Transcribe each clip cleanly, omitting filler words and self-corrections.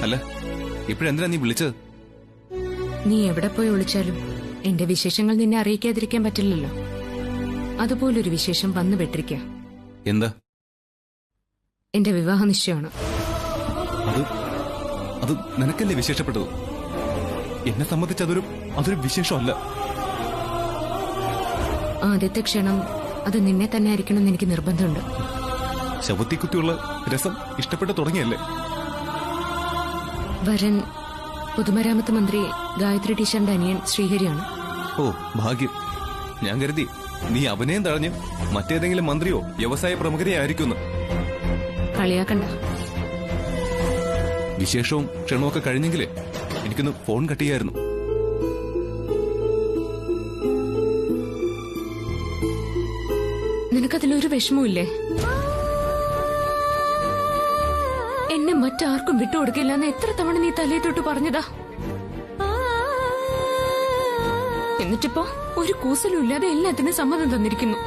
അല്ല, ഇപ്പോഴെന്തിനാ നീ വിളിച്ചത്? നീ എവിടെ പോയി ഒളിച്ചാലും എന്റെ വിശേഷങ്ങൾ നിന്നെ അറിയിക്കാതിരിക്കാൻ പറ്റില്ലല്ലോ. അതുപോലൊരു വിശേഷം വന്നു പെട്ടിരിക്ക. എന്താ? എന്റെ വിവാഹ നിശ്ചയമാണ്. അത് നിനക്കല്ലേ വിശേഷപ്പെട്ടത്? എന്നെ സംബന്ധിച്ച് അതൊരു വിശേഷമല്ല. ആദ്യത്തെ ക്ഷണം അത് നിന്നെ തന്നെ ആയിരിക്കണമെന്ന് എനിക്ക് നിർബന്ധമുണ്ട്. ശവത്തിക്കുത്തിയുള്ള രസം ഇഷ്ടപ്പെട്ടു തുടങ്ങിയല്ലേ? വരൻ പൊതുമരാമത്ത് മന്ത്രി ഗായത്രി ടീച്ചറിന്റെ അനിയൻ ശ്രീഹരിയാണ്. ഓ ഭാഗ്യം. ഞാൻ കരുതി നീ അവനെയും തഴഞ്ഞ് മറ്റേതെങ്കിലും മന്ത്രിയോ വ്യവസായ പ്രമുഖരെയോ ആയിരിക്കുന്നു. കളിയാക്കണ്ട. വിശേഷവും ക്ഷണമൊക്കെ കഴിഞ്ഞെങ്കിലേ എനിക്കൊന്ന് ഫോൺ കട്ട് ചെയ്യായിരുന്നു. നിനക്കതിലൊരു വിഷമമില്ലേ? എന്നെ മറ്റാർക്കും വിട്ടുകൊടുക്കില്ല എന്ന് എത്ര തവണ നീ തലയെ തൊട്ട് പറഞ്ഞതാ. എന്നിട്ടിപ്പോ ഒരു കൂസലും ഇല്ലാതെ എല്ലാത്തിനും സമ്മതം തന്നിരിക്കുന്നു.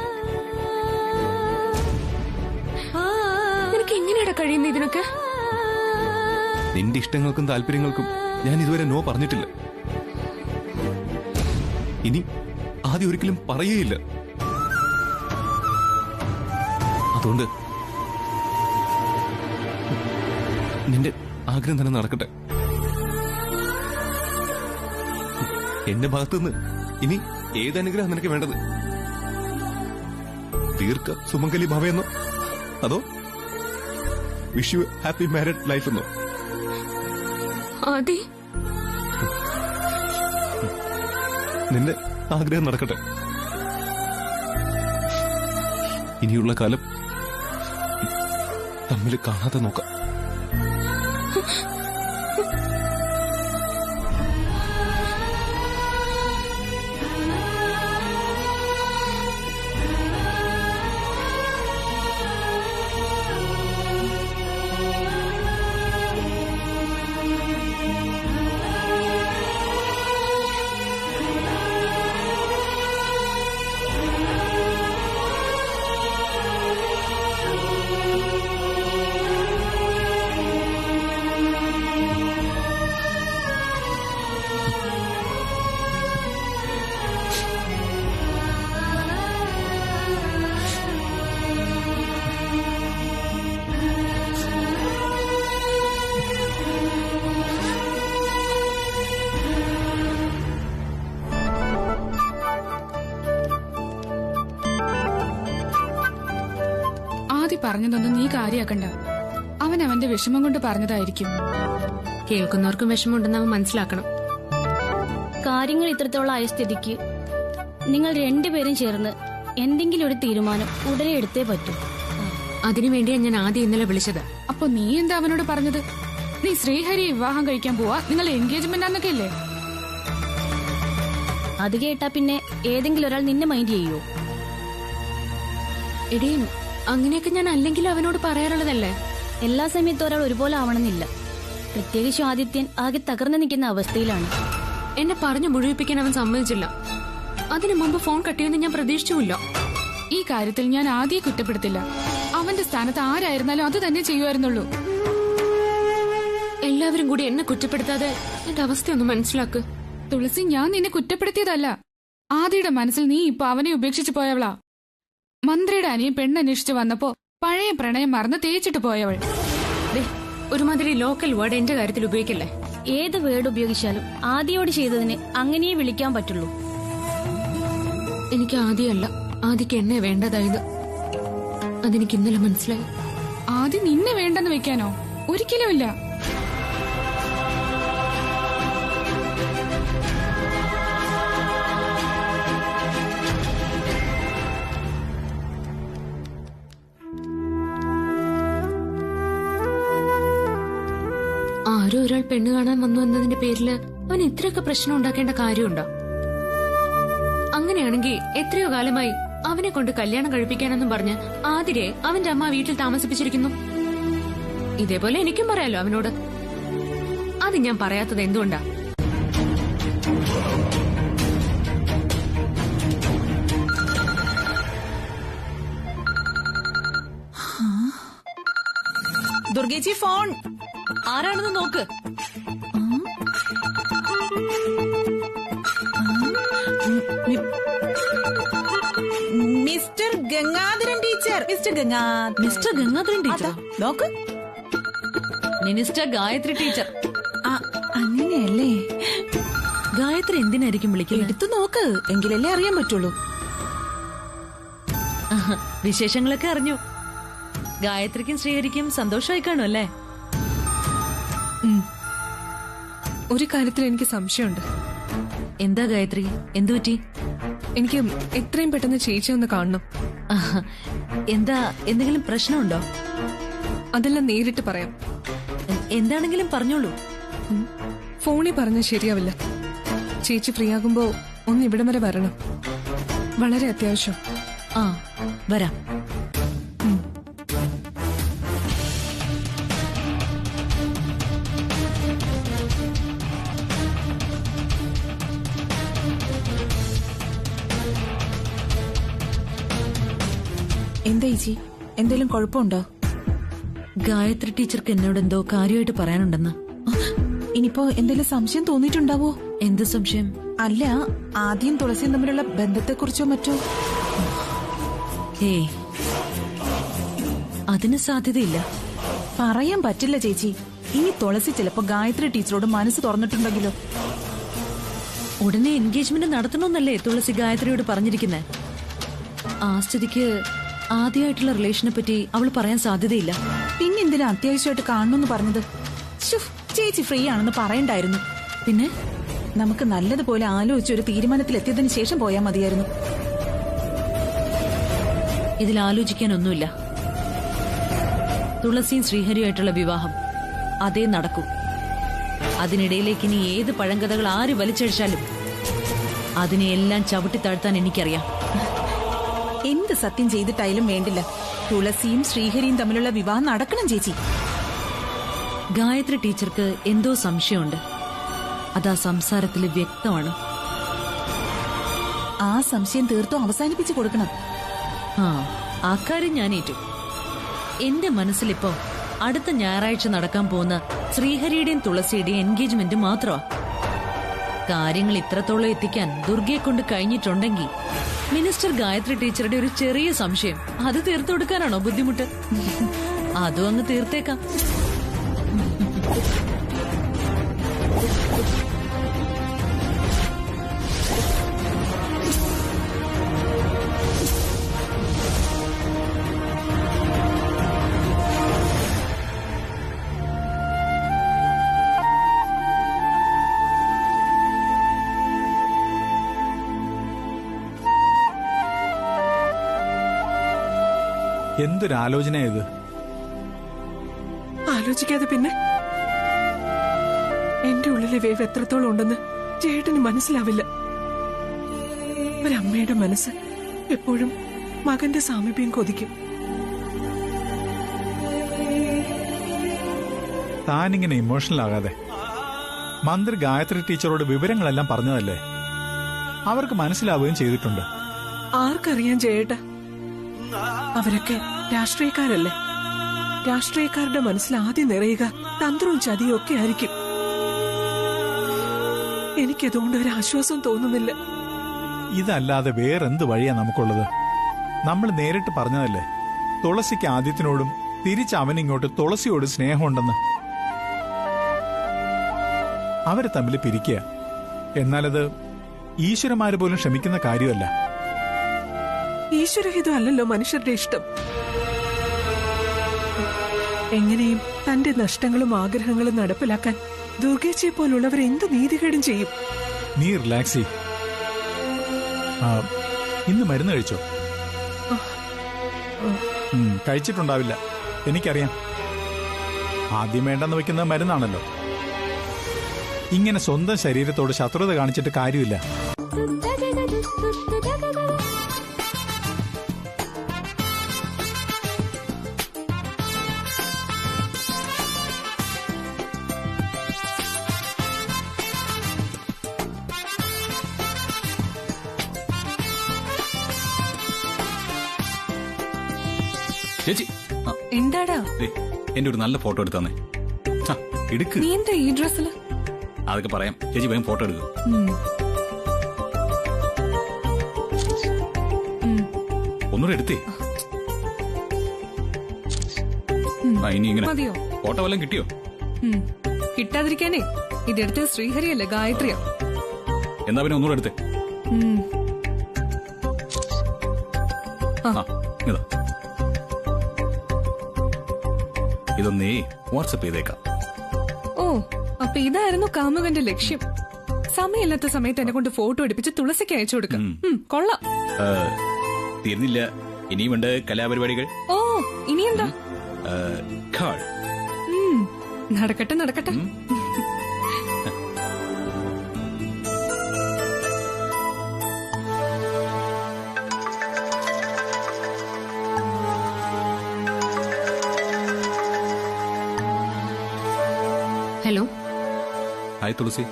നിനക്ക് എങ്ങനെയാടാ കഴിയുന്നത് ഇതിനൊക്കെ? നിന്റെ ഇഷ്ടങ്ങൾക്കും താല്പര്യങ്ങൾക്കും ഞാൻ ഇതുവരെ നോ പറഞ്ഞിട്ടില്ല. ഇനി ആദ്യം ഒരിക്കലും പറയുകയില്ല. അതുകൊണ്ട് നിന്റെ ആഗ്രഹം തന്നെ നടക്കട്ടെ. എന്റെ ഭാഗത്തുനിന്ന് ഇനി ഏതനുഗ്രഹം നിനക്ക് വേണ്ടത്? ദീർഘ സുമംഗലി ഭവയെന്നോ അതോ wish you happy married life എന്നോ? നിന്റെ ആഗ്രഹം നടക്കട്ടെ. ഇനിയുള്ള കാലം തമ്മിൽ കാണാതെ നോക്കാം. പറഞ്ഞതൊന്നും നീ കാര്യാക്കണ്ട. അവൻ അവന്റെ വിഷമം കൊണ്ട് പറഞ്ഞതായിരിക്കും. കേൾക്കുന്നവർക്കും വിഷമമുണ്ടെന്ന് അവൻ മനസ്സിലാക്കണം. കാര്യങ്ങൾ ഇത്രത്തോളം ആയ സ്ഥിതിക്ക് നിങ്ങൾ രണ്ടുപേരും ചേർന്ന് എന്തെങ്കിലും ഒരു തീരുമാനം ഉടനെ എടുത്തേ പറ്റൂ. അതിനുവേണ്ടിയാ ഞാൻ ആദ്യം ഇന്നലെ വിളിച്ചത്. അപ്പൊ നീ എന്താ അവനോട് പറഞ്ഞത്? നീ ശ്രീഹരി വിവാഹം കഴിക്കാൻ പോവാ, നിങ്ങൾ എൻഗേജ്മെന്റ് ആന്നൊക്കെ അല്ലേ? അത് കേട്ടാ പിന്നെ ഏതെങ്കിലും ഒരാൾ നിന്നെ മൈൻഡ് ചെയ്യോ? എടീ, അങ്ങനെയൊക്കെ ഞാൻ അല്ലെങ്കിൽ അവനോട് പറയാറുള്ളതല്ലേ. എല്ലാ സമയത്തും ഒരാൾ ഒരുപോലെ ആവണമെന്നില്ല. പ്രത്യേകിച്ച് ആദിത്യൻ ആകെ തകർന്നു നിൽക്കുന്ന അവസ്ഥയിലാണ്. എന്നെ പറഞ്ഞു മുഴുവിപ്പിക്കാൻ അവൻ സമ്മതിച്ചില്ല. അതിനു മുമ്പ് ഫോൺ കട്ടിയെന്ന് ഞാൻ പ്രതീക്ഷിച്ചുമില്ല. ഈ കാര്യത്തിൽ ഞാൻ ആദ്യം കുറ്റപ്പെടുത്തില്ല. അവന്റെ സ്ഥാനത്ത് ആരായിരുന്നാലും അത് തന്നെ ചെയ്യുമായിരുന്നുള്ളൂ. എല്ലാവരും കൂടി എന്നെ കുറ്റപ്പെടുത്താതെ എന്റെ അവസ്ഥയൊന്ന് മനസ്സിലാക്ക്. തുളസി, ഞാൻ നിന്നെ കുറ്റപ്പെടുത്തിയതല്ല. ആദിയുടെ മനസ്സിൽ നീ ഇപ്പൊ അവനെ ഉപേക്ഷിച്ചു പോയവളാ. മന്ത്രിയുടെ അനിയൻ പെണ്ണന്വേഷിച്ചു വന്നപ്പോ പഴയ പ്രണയം മറന്ന് തേച്ചിട്ട് പോയവൾ. ഒരുമാതിരി ലോക്കൽ വേർഡ് എന്റെ കാര്യത്തിൽ ഉപയോഗിക്കല്ലേ. ഏത് വേർഡ് ഉപയോഗിച്ചാലും ആദിയോട് ചെയ്തതിന് അങ്ങനെയേ വിളിക്കാൻ പറ്റുള്ളൂ. എനിക്ക് ആദ്യമല്ല, ആദിക്ക് എന്നെ വേണ്ടതായത്. അതെനിക്ക് ഇന്നലെ മനസ്സിലായി. ആദ്യം നിന്നെ വേണ്ടെന്ന് വെക്കാനോ? ഒരിക്കലുമില്ല. ആരോ ഒരാൾ പെണ്ണ് കാണാൻ വന്നു എന്നതിന്റെ പേരില് അവൻ ഇത്രയൊക്കെ പ്രശ്നം ഉണ്ടാക്കേണ്ട കാര്യമുണ്ടോ? അങ്ങനെയാണെങ്കിൽ എത്രയോ കാലമായി അവനെ കൊണ്ട് കല്യാണം കഴിപ്പിക്കാനെന്നും പറഞ്ഞ് ആതിരെ അവന്റെ അമ്മ വീട്ടിൽ താമസിപ്പിച്ചിരിക്കുന്നു. ഇതേപോലെ എനിക്കും പറയാലോ അവനോട്. അത് ഞാൻ പറയാത്തത് എന്തുകൊണ്ടാ? ദുർഗേച്ചി ഫോൺ. ആരാണെന്ന് നോക്ക്. Mister Gangadharan teacher. Mister Gangadharan teacher. നോക്ക്. Minister Gayathri teacher. അങ്ങനെയല്ലേ? ഗായത്രി എന്തിനായിരിക്കും വിളിക്കുന്നത്? എടുത്തു നോക്ക്, എങ്കിലല്ലേ അറിയാൻ പറ്റുള്ളൂ. വിശേഷങ്ങളൊക്കെ അറിഞ്ഞു. ഗായത്രിക്കും ശ്രീഹരിക്കും സന്തോഷമായി കാണും അല്ലേ? ഒരു കാര്യത്തിൽ എനിക്ക് സംശയമുണ്ട്. എന്താ ഗായത്രി, എന്തു പറ്റി? എനിക്ക് എത്രയും പെട്ടെന്ന് ചേച്ചി ഒന്ന് കാണണം. എന്താ, എന്തെങ്കിലും പ്രശ്നമുണ്ടോ? അതെല്ലാം നേരിട്ട് പറയാം. എന്താണെങ്കിലും പറഞ്ഞോളൂ. ഫോണിൽ പറഞ്ഞാൽ ശരിയാവില്ല. ചേച്ചി ഫ്രീ ആകുമ്പോ ഒന്ന് ഇവിടം വരെ വരണം. വളരെ അത്യാവശ്യം. ആ, വരാം. എന്താ ചേച്ചി, എന്തെങ്കിലും കുഴപ്പമുണ്ടോ? ഗായത്രി ടീച്ചർക്ക് എന്നോട് എന്തോ കാര്യമായിട്ട് പറയാനുണ്ടെന്ന്. ഇനിയിപ്പോ എന്തെങ്കിലും സംശയം തോന്നിയിട്ടുണ്ടാവോ? എന്ത് സംശയം? അല്ല, ആദ്യം തുളസിയും തമ്മിലുള്ള ബന്ധത്തെക്കുറിച്ചോ മറ്റോ? ഏയ്, അതിന് സാധ്യതയില്ല. പറയാൻ പറ്റില്ല ചേച്ചി. ഇനി തുളസി ചിലപ്പോ ഗായത്രി ടീച്ചറോട് മനസ്സ് തുറന്നിട്ടുണ്ടെങ്കിലോ? ഉടനെ എൻഗേജ്മെന്റ് നടത്തണമെന്നല്ലേ തുളസി ഗായത്രിയോട് പറഞ്ഞിരിക്കുന്നേ. ആ സ്ഥിതിക്ക് ആദ്യമായിട്ടുള്ള റിലേഷനെ പറ്റി അവൾ പറയാൻ സാധ്യതയില്ല. പിന്നെന്തിനാ അത്യാവശ്യമായിട്ട് കാണണമെന്ന് പറഞ്ഞത്? ചേച്ചി ഫ്രീ ആണെന്ന് പറയണ്ടായിരുന്നു. പിന്നെ നമുക്ക് നല്ലതുപോലെ ആലോചിച്ച് ഒരു തീരുമാനത്തിലെത്തിയതിനു ശേഷം പോയാൽ മതിയായിരുന്നു. ഇതിൽ ആലോചിക്കാനൊന്നുമില്ല. തുളസിയും ശ്രീഹരിയുമായിട്ടുള്ള വിവാഹം അതേ നടക്കൂ. അതിനിടയിലേക്ക് ഇനി ഏത് പഴങ്കഥകൾ ആര് വലിച്ചഴിച്ചാലും അതിനെയെല്ലാം ചവിട്ടിത്താഴ്ത്താൻ എനിക്കറിയാം. എന്ത് സത്യം ചെയ്തിട്ടായാലും വേണ്ടില്ല, തുളസിയും ശ്രീഹരിയും തമ്മിലുള്ള വിവാഹം നടക്കണം ചേച്ചി. ഗായത്രി ടീച്ചർക്ക് എന്തോ സംശയമുണ്ട്. അതാ സംസാരത്തിൽ വ്യക്തമാണ്. ആ സംശയം തീർത്തും അവസാനിപ്പിച്ചു കൊടുക്കണം. ആ കാര്യം ഞാൻ ഏറ്റു. എന്റെ മനസ്സിലിപ്പോ അടുത്ത ഞായറാഴ്ച നടക്കാൻ പോകുന്ന ശ്രീഹരിയുടെയും തുളസിയുടെയും എൻഗേജ്മെന്റ് മാത്രമാ. കാര്യങ്ങൾ ഇത്രത്തോളം എത്തിക്കാൻ ദുർഗയെ കൊണ്ട് കഴിഞ്ഞിട്ടുണ്ടെങ്കിൽ മിനിസ്റ്റർ ഗായത്രി ടീച്ചറുടെ ഒരു ചെറിയ സംശയം അത് തീർത്തു കൊടുക്കാനാണോ ബുദ്ധിമുട്ട്? അതും അങ്ങ് തീർത്തേക്കാം. എന്തൊരാലോചന ഇത്? ആലോചിക്കാതെ പിന്നെ? എന്റെ ഉള്ളിലെ വേവ് എത്രത്തോളം ഉണ്ടെന്ന് ചേട്ടന് മനസ്സിലാവില്ല. ഒരമ്മയുടെ മനസ്സ് എപ്പോഴും മകന്റെ സാമീപ്യം കൊതിക്കും. താനിങ്ങനെ ഇമോഷണൽ ആകാതെ. മന്ത്രി ഗായത്രി ടീച്ചറോട് വിവരങ്ങളെല്ലാം പറഞ്ഞതല്ലേ? അവർക്ക് മനസ്സിലാവുകയും ചെയ്തിട്ടുണ്ട്. ആർക്കറിയാൻ ചേട്ടാ? അവരൊക്കെ രാഷ്ട്രീയക്കാരല്ലേ? രാഷ്ട്രീയക്കാരുടെ മനസ്സിൽ ആദ്യം നിറയുക തന്ത്രവും ചതിയും ഒക്കെ ആയിരിക്കും. എനിക്കതുകൊണ്ട് ഒരു ആശ്വാസം തോന്നുന്നില്ല. ഇതല്ലാതെ വേറെന്ത് വഴിയാ നമുക്കുള്ളത്? നമ്മൾ നേരിട്ട് പറഞ്ഞതല്ലേ തുളസിക്ക് ആദ്യത്തിനോടും തിരിച്ച് അവനിങ്ങോട്ട് തുളസിയോട് സ്നേഹമുണ്ടെന്ന്. അവരെ തമ്മിൽ പിരിക്കുക എന്നാലത് ഈശ്വരന്മാര് പോലും ക്ഷമിക്കുന്ന കാര്യമല്ല. ഈശ്വരഹിതം അല്ലല്ലോ മനുഷ്യരുടെ ഇഷ്ടം. എങ്ങനെയും തന്റെ നഷ്ടങ്ങളും ആഗ്രഹങ്ങളും നടപ്പിലാക്കാൻ ദുർഗേച്ചയെ പോലുള്ളവർ എന്ത് നീതികേടും ചെയ്യും. നീ റിലാക്സ് ചെയ്യ്. ഇന്ന് മരുന്ന് കഴിച്ചോ? കഴിച്ചിട്ടുണ്ടാവില്ല, എനിക്കറിയാം. ആദ്യം വേണ്ടെന്ന് വെക്കുന്ന മരുന്നാണല്ലോ. ഇങ്ങനെ സ്വന്തം ശരീരത്തോട് ശത്രുത കാണിച്ചിട്ട് കാര്യമില്ല. ചേച്ചി എന്താടാ എന്റെ ഒരു നല്ല ഫോട്ടോ എടുത്തന്നേ. എടുക്ക്. നീ എന്താ ഈ ഡ്രസ്സില്? അതൊക്കെ പറയാം. ചേച്ചി വേഗം ഫോട്ടോ എടുക്കും. ഒന്നുകൂടെ എടുത്തേ. ഇനി ഇങ്ങനെ മതിയോ? ഫോട്ടോ വല്ലതും കിട്ടിയോ? കിട്ടാതിരിക്കാനേ ഇതെടുത്ത് ശ്രീഹരിയല്ലേ ഗായത്രിയോ? എന്നാ പിന്നെ ഒന്നുകൂടെ എടുത്തേ. ഇതാ ഇതൊന്നേ വാട്സപ്പ് ചെയ്തേക്കാം. ഓ, അപ്പൊ ഇതായിരുന്നു കാമുകന്റെ ലക്ഷ്യം. സമയമില്ലാത്ത സമയത്ത് എന്നെ കൊണ്ട് ഫോട്ടോ എടുപ്പിച്ച് തുളസിക്ക് അയച്ചു കൊടുക്കാം. കൊള്ളാം. തീർന്നില്ല, ഇനിയുമുണ്ട് കലാപരിപാടികൾ. ഓ, ഇനിയെന്താ? കാൾ. നടക്കട്ടെ നടക്കട്ടെ. ഹലോ. ഹായ് തുളസി,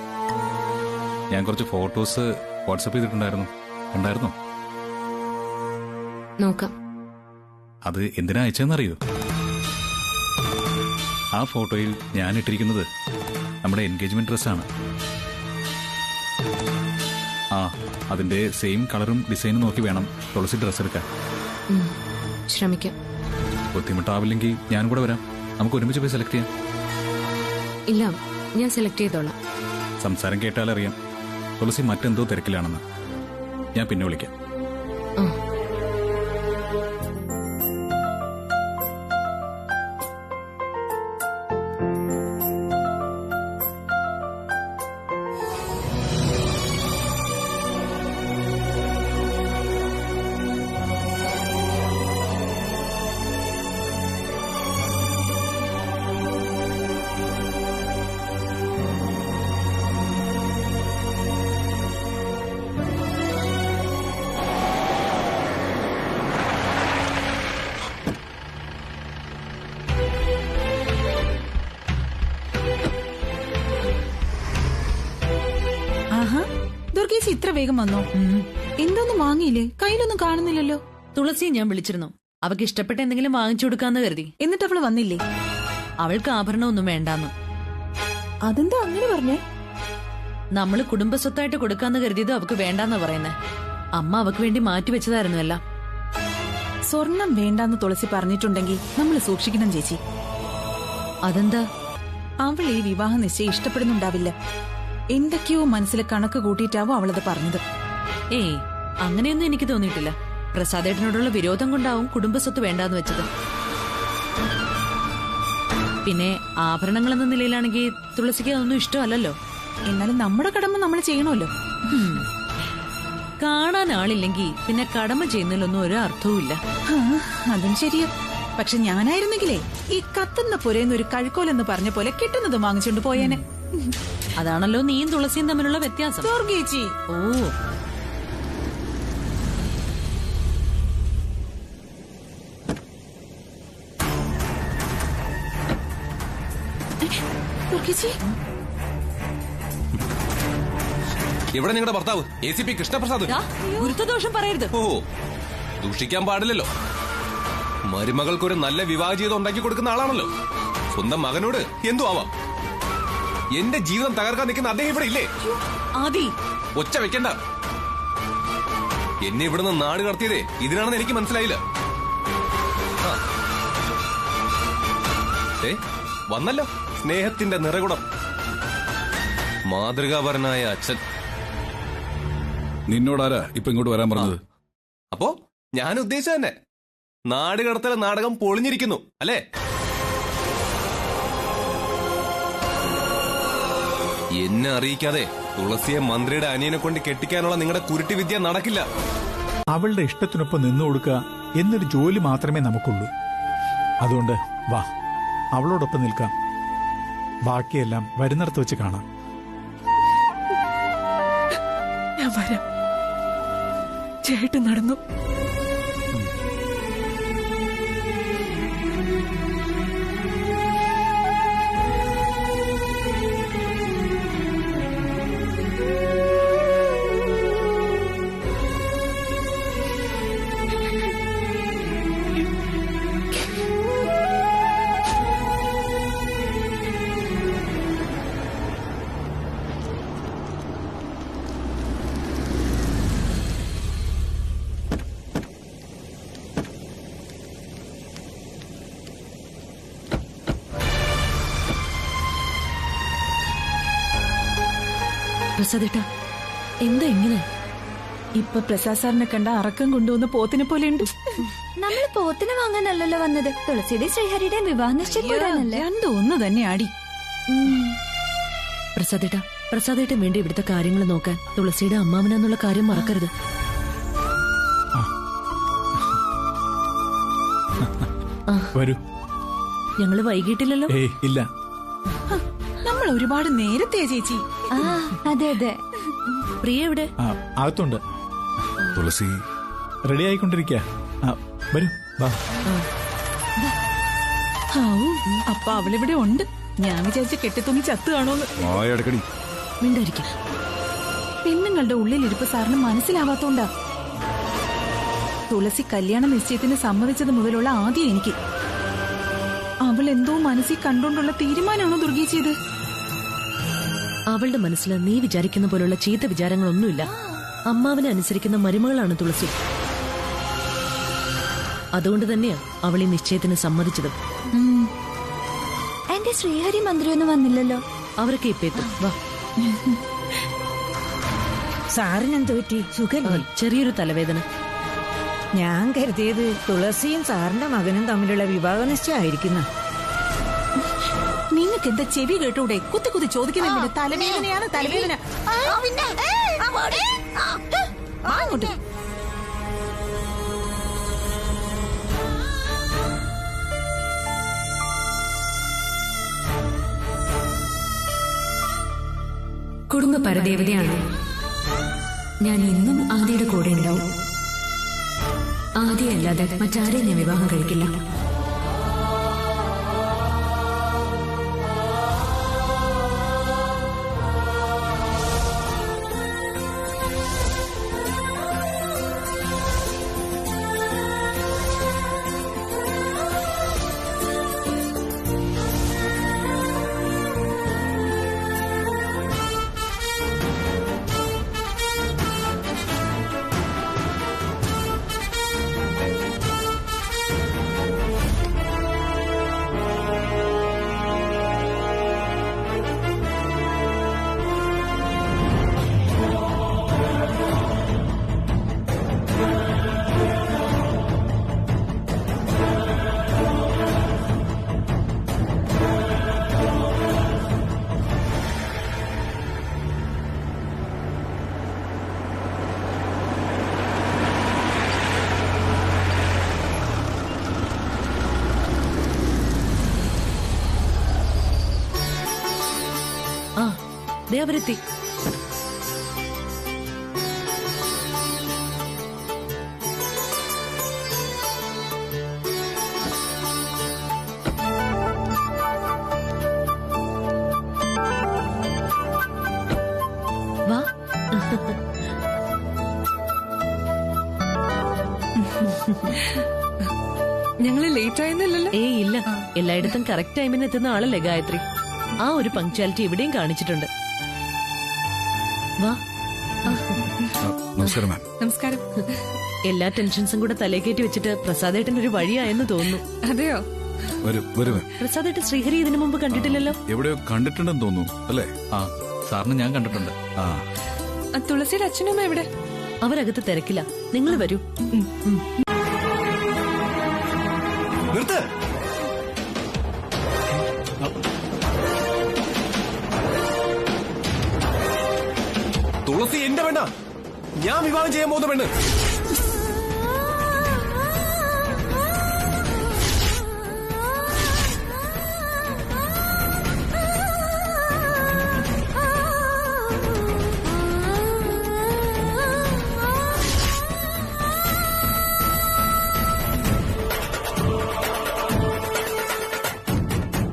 ഞാൻ കുറച്ച് ഫോട്ടോസ് വാട്സപ്പ് ചെയ്തിട്ടുണ്ടായിരുന്നു. ഉണ്ടായിരുന്നോ? നോക്കാം. അത് എന്തിനാ അയച്ചെന്നറിയോ? ആ ഫോട്ടോയിൽ ഞാൻ ഇട്ടിരിക്കുന്നത് നമ്മുടെ എൻഗേജ്മെന്റ് ഡ്രസ്സാണ്. അതിന്റെ സെയിം കളറും ഡിസൈനും നോക്കി വേണം തുളസി ഡ്രസ്സ് എടുക്കാൻ. ശ്രമിക്കാം. ബുദ്ധിമുട്ടാവില്ലെങ്കിൽ ഞാൻ കൂടെ വരാം. നമുക്ക് ഒരുമിച്ച് പോയി സെലക്ട് ചെയ്യാം. ഇല്ല, ഞാൻ സെലക്ട് ചെയ്തോളാം. സംസാരം കേട്ടാലറിയാം തുളസി മറ്റെന്തോ തിരക്കിലാണെന്ന്. ഞാൻ പിന്നെ വിളിക്കാം. ദുർഗേശി ഇത്ര വേഗം വന്നോ? എന്തൊന്നും വാങ്ങിയില്ലേ? കയ്യിലൊന്നും കാണുന്നില്ലല്ലോ. തുളസിയെ ഞാൻ വിളിച്ചിരുന്നു. അവൾക്ക് ഇഷ്ടപ്പെട്ട എന്തെങ്കിലും വാങ്ങിച്ചു കൊടുക്കാന്ന് കരുതി. എന്നിട്ട് അവള് വന്നില്ലേ? അവൾക്ക് ആഭരണമൊന്നും വേണ്ടാന്ന്. അതെന്താ അങ്ങനെ പറഞ്ഞേ? നമ്മള് കുടുംബസ്വത്തായിട്ട് കൊടുക്കാന്ന് കരുതിയത് അവക്ക് വേണ്ടാന്ന് പറയുന്നേ. അമ്മ അവക്ക് വേണ്ടി മാറ്റിവെച്ചതായിരുന്നു എല്ലാം. സ്വർണം വേണ്ടാന്ന് തുളസി പറഞ്ഞിട്ടുണ്ടെങ്കിൽ നമ്മൾ സൂക്ഷിക്കണം ചേച്ചി. അതെന്താ? അവൾ ഈ വിവാഹ നിശ്ചയം ഇഷ്ടപ്പെടുന്നുണ്ടാവില്ല. എന്തൊക്കെയോ മനസ്സിൽ കണക്ക് കൂട്ടിയിട്ടാവും അവളത് പറഞ്ഞത്. ഏയ്, അങ്ങനെയൊന്നും എനിക്ക് തോന്നിയിട്ടില്ല. പ്രസാദേട്ടനോടുള്ള വിരോധം കൊണ്ടാവും കുടുംബസ്വത്ത് വേണ്ടാന്ന് വെച്ചത്. പിന്നെ ആഭരണങ്ങൾ എന്ന നിലയിലാണെങ്കിൽ തുളസിക്ക് അതൊന്നും ഇഷ്ടമല്ലല്ലോ. എന്നാലും നമ്മുടെ കടമ നമ്മൾ ചെയ്യണമല്ലോ. കാണാൻ ആളില്ലെങ്കിൽ പിന്നെ കടമ ചെയ്യുന്നതിലൊന്നും ഒരു അർത്ഥവുമില്ല. അതും ശരിയാ. പക്ഷെ ഞാനായിരുന്നെങ്കിലേ ഈ കത്തുന്ന പുരയെന്ന് ഒരു കഴുക്കോലെന്ന് പറഞ്ഞ പോലെ കിട്ടുന്നത് വാങ്ങിച്ചോണ്ട് പോയേനെ. അതാണല്ലോ നീയും തുളസിയും തമ്മിലുള്ള വ്യത്യാസം. ഓ, ഇവിടെ നിങ്ങളുടെ ഭർത്താവ് ACP കൃഷ്ണപ്രസാദ്. ഗുരുത്വദോഷം പറയരുത്. ഓ, ദൂഷിക്കാൻ പാടില്ലല്ലോ. മരുമകൾക്കൊരു നല്ല വിവാഹ ജീവിതം ഉണ്ടാക്കി കൊടുക്കുന്ന ആളാണല്ലോ. സ്വന്തം മകനോട് എന്തു ആവാം. എന്റെ ജീവിതം തകർക്കാൻ നിൽക്കുന്ന അദ്ദേഹം ഇവിടെ ഇല്ലേ? ആദി, ഒച്ച വെക്കണ്ട. എന്നെ ഇവിടുന്ന് നാട് കടത്തിയതേ ഇതിനാണെന്ന് എനിക്ക് മനസ്സിലായില്ല. വന്നല്ലോ സ്നേഹത്തിന്റെ നിറകുടം, മാതൃകാപരനായ അച്ഛൻ. നിന്നോടാരാ ഇപ്പൊ ഇങ്ങോട്ട് വരാൻ പറഞ്ഞത്? അപ്പോ ഞാൻ ഉദ്ദേശിച്ച തന്നെ നാട് കടത്തല നാടകം പൊളിഞ്ഞിരിക്കുന്നു അല്ലേ? എന്നെ അറിയിക്കാതെ തുളസിയെ മന്ത്രിയുടെ അനിയനെ കൊണ്ട് കെട്ടിക്കാനുള്ള നിങ്ങളുടെ കുരുട്ടി വിദ്യ നടക്കില്ല. അവളുടെ ഇഷ്ടത്തിനൊപ്പം നിന്നു കൊടുക്കുക എന്നൊരു ജോലി മാത്രമേ നമുക്കുള്ളൂ. അതുകൊണ്ട് വാ, അവളോടൊപ്പം നിൽക്കാം. ബാക്കിയെല്ലാം വരുന്നിടത്ത് വെച്ച് കാണാം. ഞാൻ വരാം. ചേട്ടൻ നടന്നു. പ്രസാദേട്ടാ എന്താ ഇങ്ങനെ? ഇപ്പൊ പ്രസാദ് സാറിനെ കണ്ട അറക്കം കൊണ്ടുവന്ന പോത്തിനെ പോലെ ഉണ്ട്. നമ്മൾ പോത്തിനെ വാങ്ങാനല്ലല്ലോ വന്നത്, തുളസിയുടെ ശ്രീഹരിയുടെ വിവാഹ നിശ്ചയം കൂടാനല്ലേ. രണ്ടും ഒന്ന് തന്നെ ആടി. പ്രസാദേട്ടൻ വേണ്ടി ഇവിടുത്തെ കാര്യങ്ങൾ നോക്കാൻ തുളസിയുടെ അമ്മാവനെന്നുള്ള കാര്യം മറക്കരുത്. വരൂ. ഞങ്ങള് വൈകിട്ടില്ലല്ലോ? ഏയ് ഇല്ല. നമ്മൾ ഒരുപാട് നേരത്തെ ചേച്ചി. അതെ അതെ. പ്രിയ എവിടെ? അകത്തുണ്ട്. തുളസി റെഡി ആയിക്കൊണ്ടിരിക്കുക. വരൂ വാ. അപ്പൊ അവളിവിടെ ഉണ്ട്. ഞാൻ വിചാരിച്ച കെട്ടിത്തൂങ്ങി ചത്തു കാണുമെന്ന്. വായടക്കടി. മിണ്ടായിരിക്കും. പെണ്ണുങ്ങളുടെ ഉള്ളിലിരിപ്പ് സാറിന് മനസ്സിലാവാത്തോണ്ടാ. തുളസി കല്യാണ നിശ്ചയത്തിന് സമ്മതിച്ചത് മുതലുള്ള ആദ്യം എനിക്ക്. അവൾ എന്തോ മനസ്സിൽ കണ്ടോണ്ടുള്ള തീരുമാനമാണോ ദുർഗി ചെയ്ത്? അവളുടെ മനസ്സിൽ നീ വിചാരിക്കുന്ന പോലുള്ള ചീത്ത വിചാരങ്ങളൊന്നുമില്ല. അമ്മാവനെ അനുസരിക്കുന്ന മരുമകളാണ് തുളസി. അതുകൊണ്ട് തന്നെയാ അവൾ ഈ നിശ്ചയത്തിന് സമ്മതിച്ചത്. എന്റെ ശ്രീഹരി മന്ത്രിയൊന്നും വന്നില്ലല്ലോ. അവരൊക്കെ ഇപ്പൊ എത്തും. വാ. സാറിനെന്ത് പറ്റി? സുഖല്ലേ? ചെറിയൊരു തലവേദന. ഞാൻ കരുതിയത് തുളസിയും സാറിന്റെ മകനും തമ്മിലുള്ള വിവാഹ നിശ്ചയമായിരിക്കുന്ന. നിങ്ങൾക്ക് എന്താ ചെവി കേട്ടൂടെ? കുത്തി കുത്തി ചോദിക്കുന്നില്ല. തലവേദനയാണ് തലവേദന. അങ്ങോട്ട് കുടുംബ പരദേവതയാണ്. ഞാൻ ഇന്നും ആദിയുടെ കൂടെ ഉണ്ടാവും. ആദിയല്ലാതെ മറ്റാരെയും ഞാൻ വിവാഹം കഴിക്കില്ല. അവരെത്തി. വാ. ഞങ്ങള് ലേറ്റ് ആയെന്നല്ലോ? ഏയ് ഇല്ല, എല്ലായിടത്തും കറക്റ്റ് ടൈമിന് എത്തുന്ന ആളല്ലേ ഗായത്രി. ആ ഒരു പങ്ക്ച്വാലിറ്റി ഇവിടെയും കാണിച്ചിട്ടുണ്ട്. വാ. നമസ്കാരം മാം. നമസ്കാരം. എല്ലാ ടെൻഷൻസും കൂടെ തലേക്കേറ്റി വെച്ചിട്ട് പ്രസാദേട്ടൻ ഒരു വഴിയായെന്ന് തോന്നുന്നു. അതെയോ? പ്രസാദേട്ടൻ ശ്രീഹരി ഇതിനു മുമ്പ് കണ്ടിട്ടില്ലല്ലോ? എവിടെയോ കണ്ടിട്ടുണ്ടെന്ന് തോന്നുന്നു അല്ലേ? ആ, സാറിന് ഞാൻ കണ്ടിട്ടുണ്ട്. തുളസിയുടെ അച്ഛനും എവിടെ? അവരകത്ത് തിരക്കില്ല. നിങ്ങൾ വരൂ. നിർത്ത്. തുളസി എന്റെ പെണ്ണ. ഞാൻ വിവാഹം ചെയ്യാൻ പോകുന്ന പെണ്ണ്.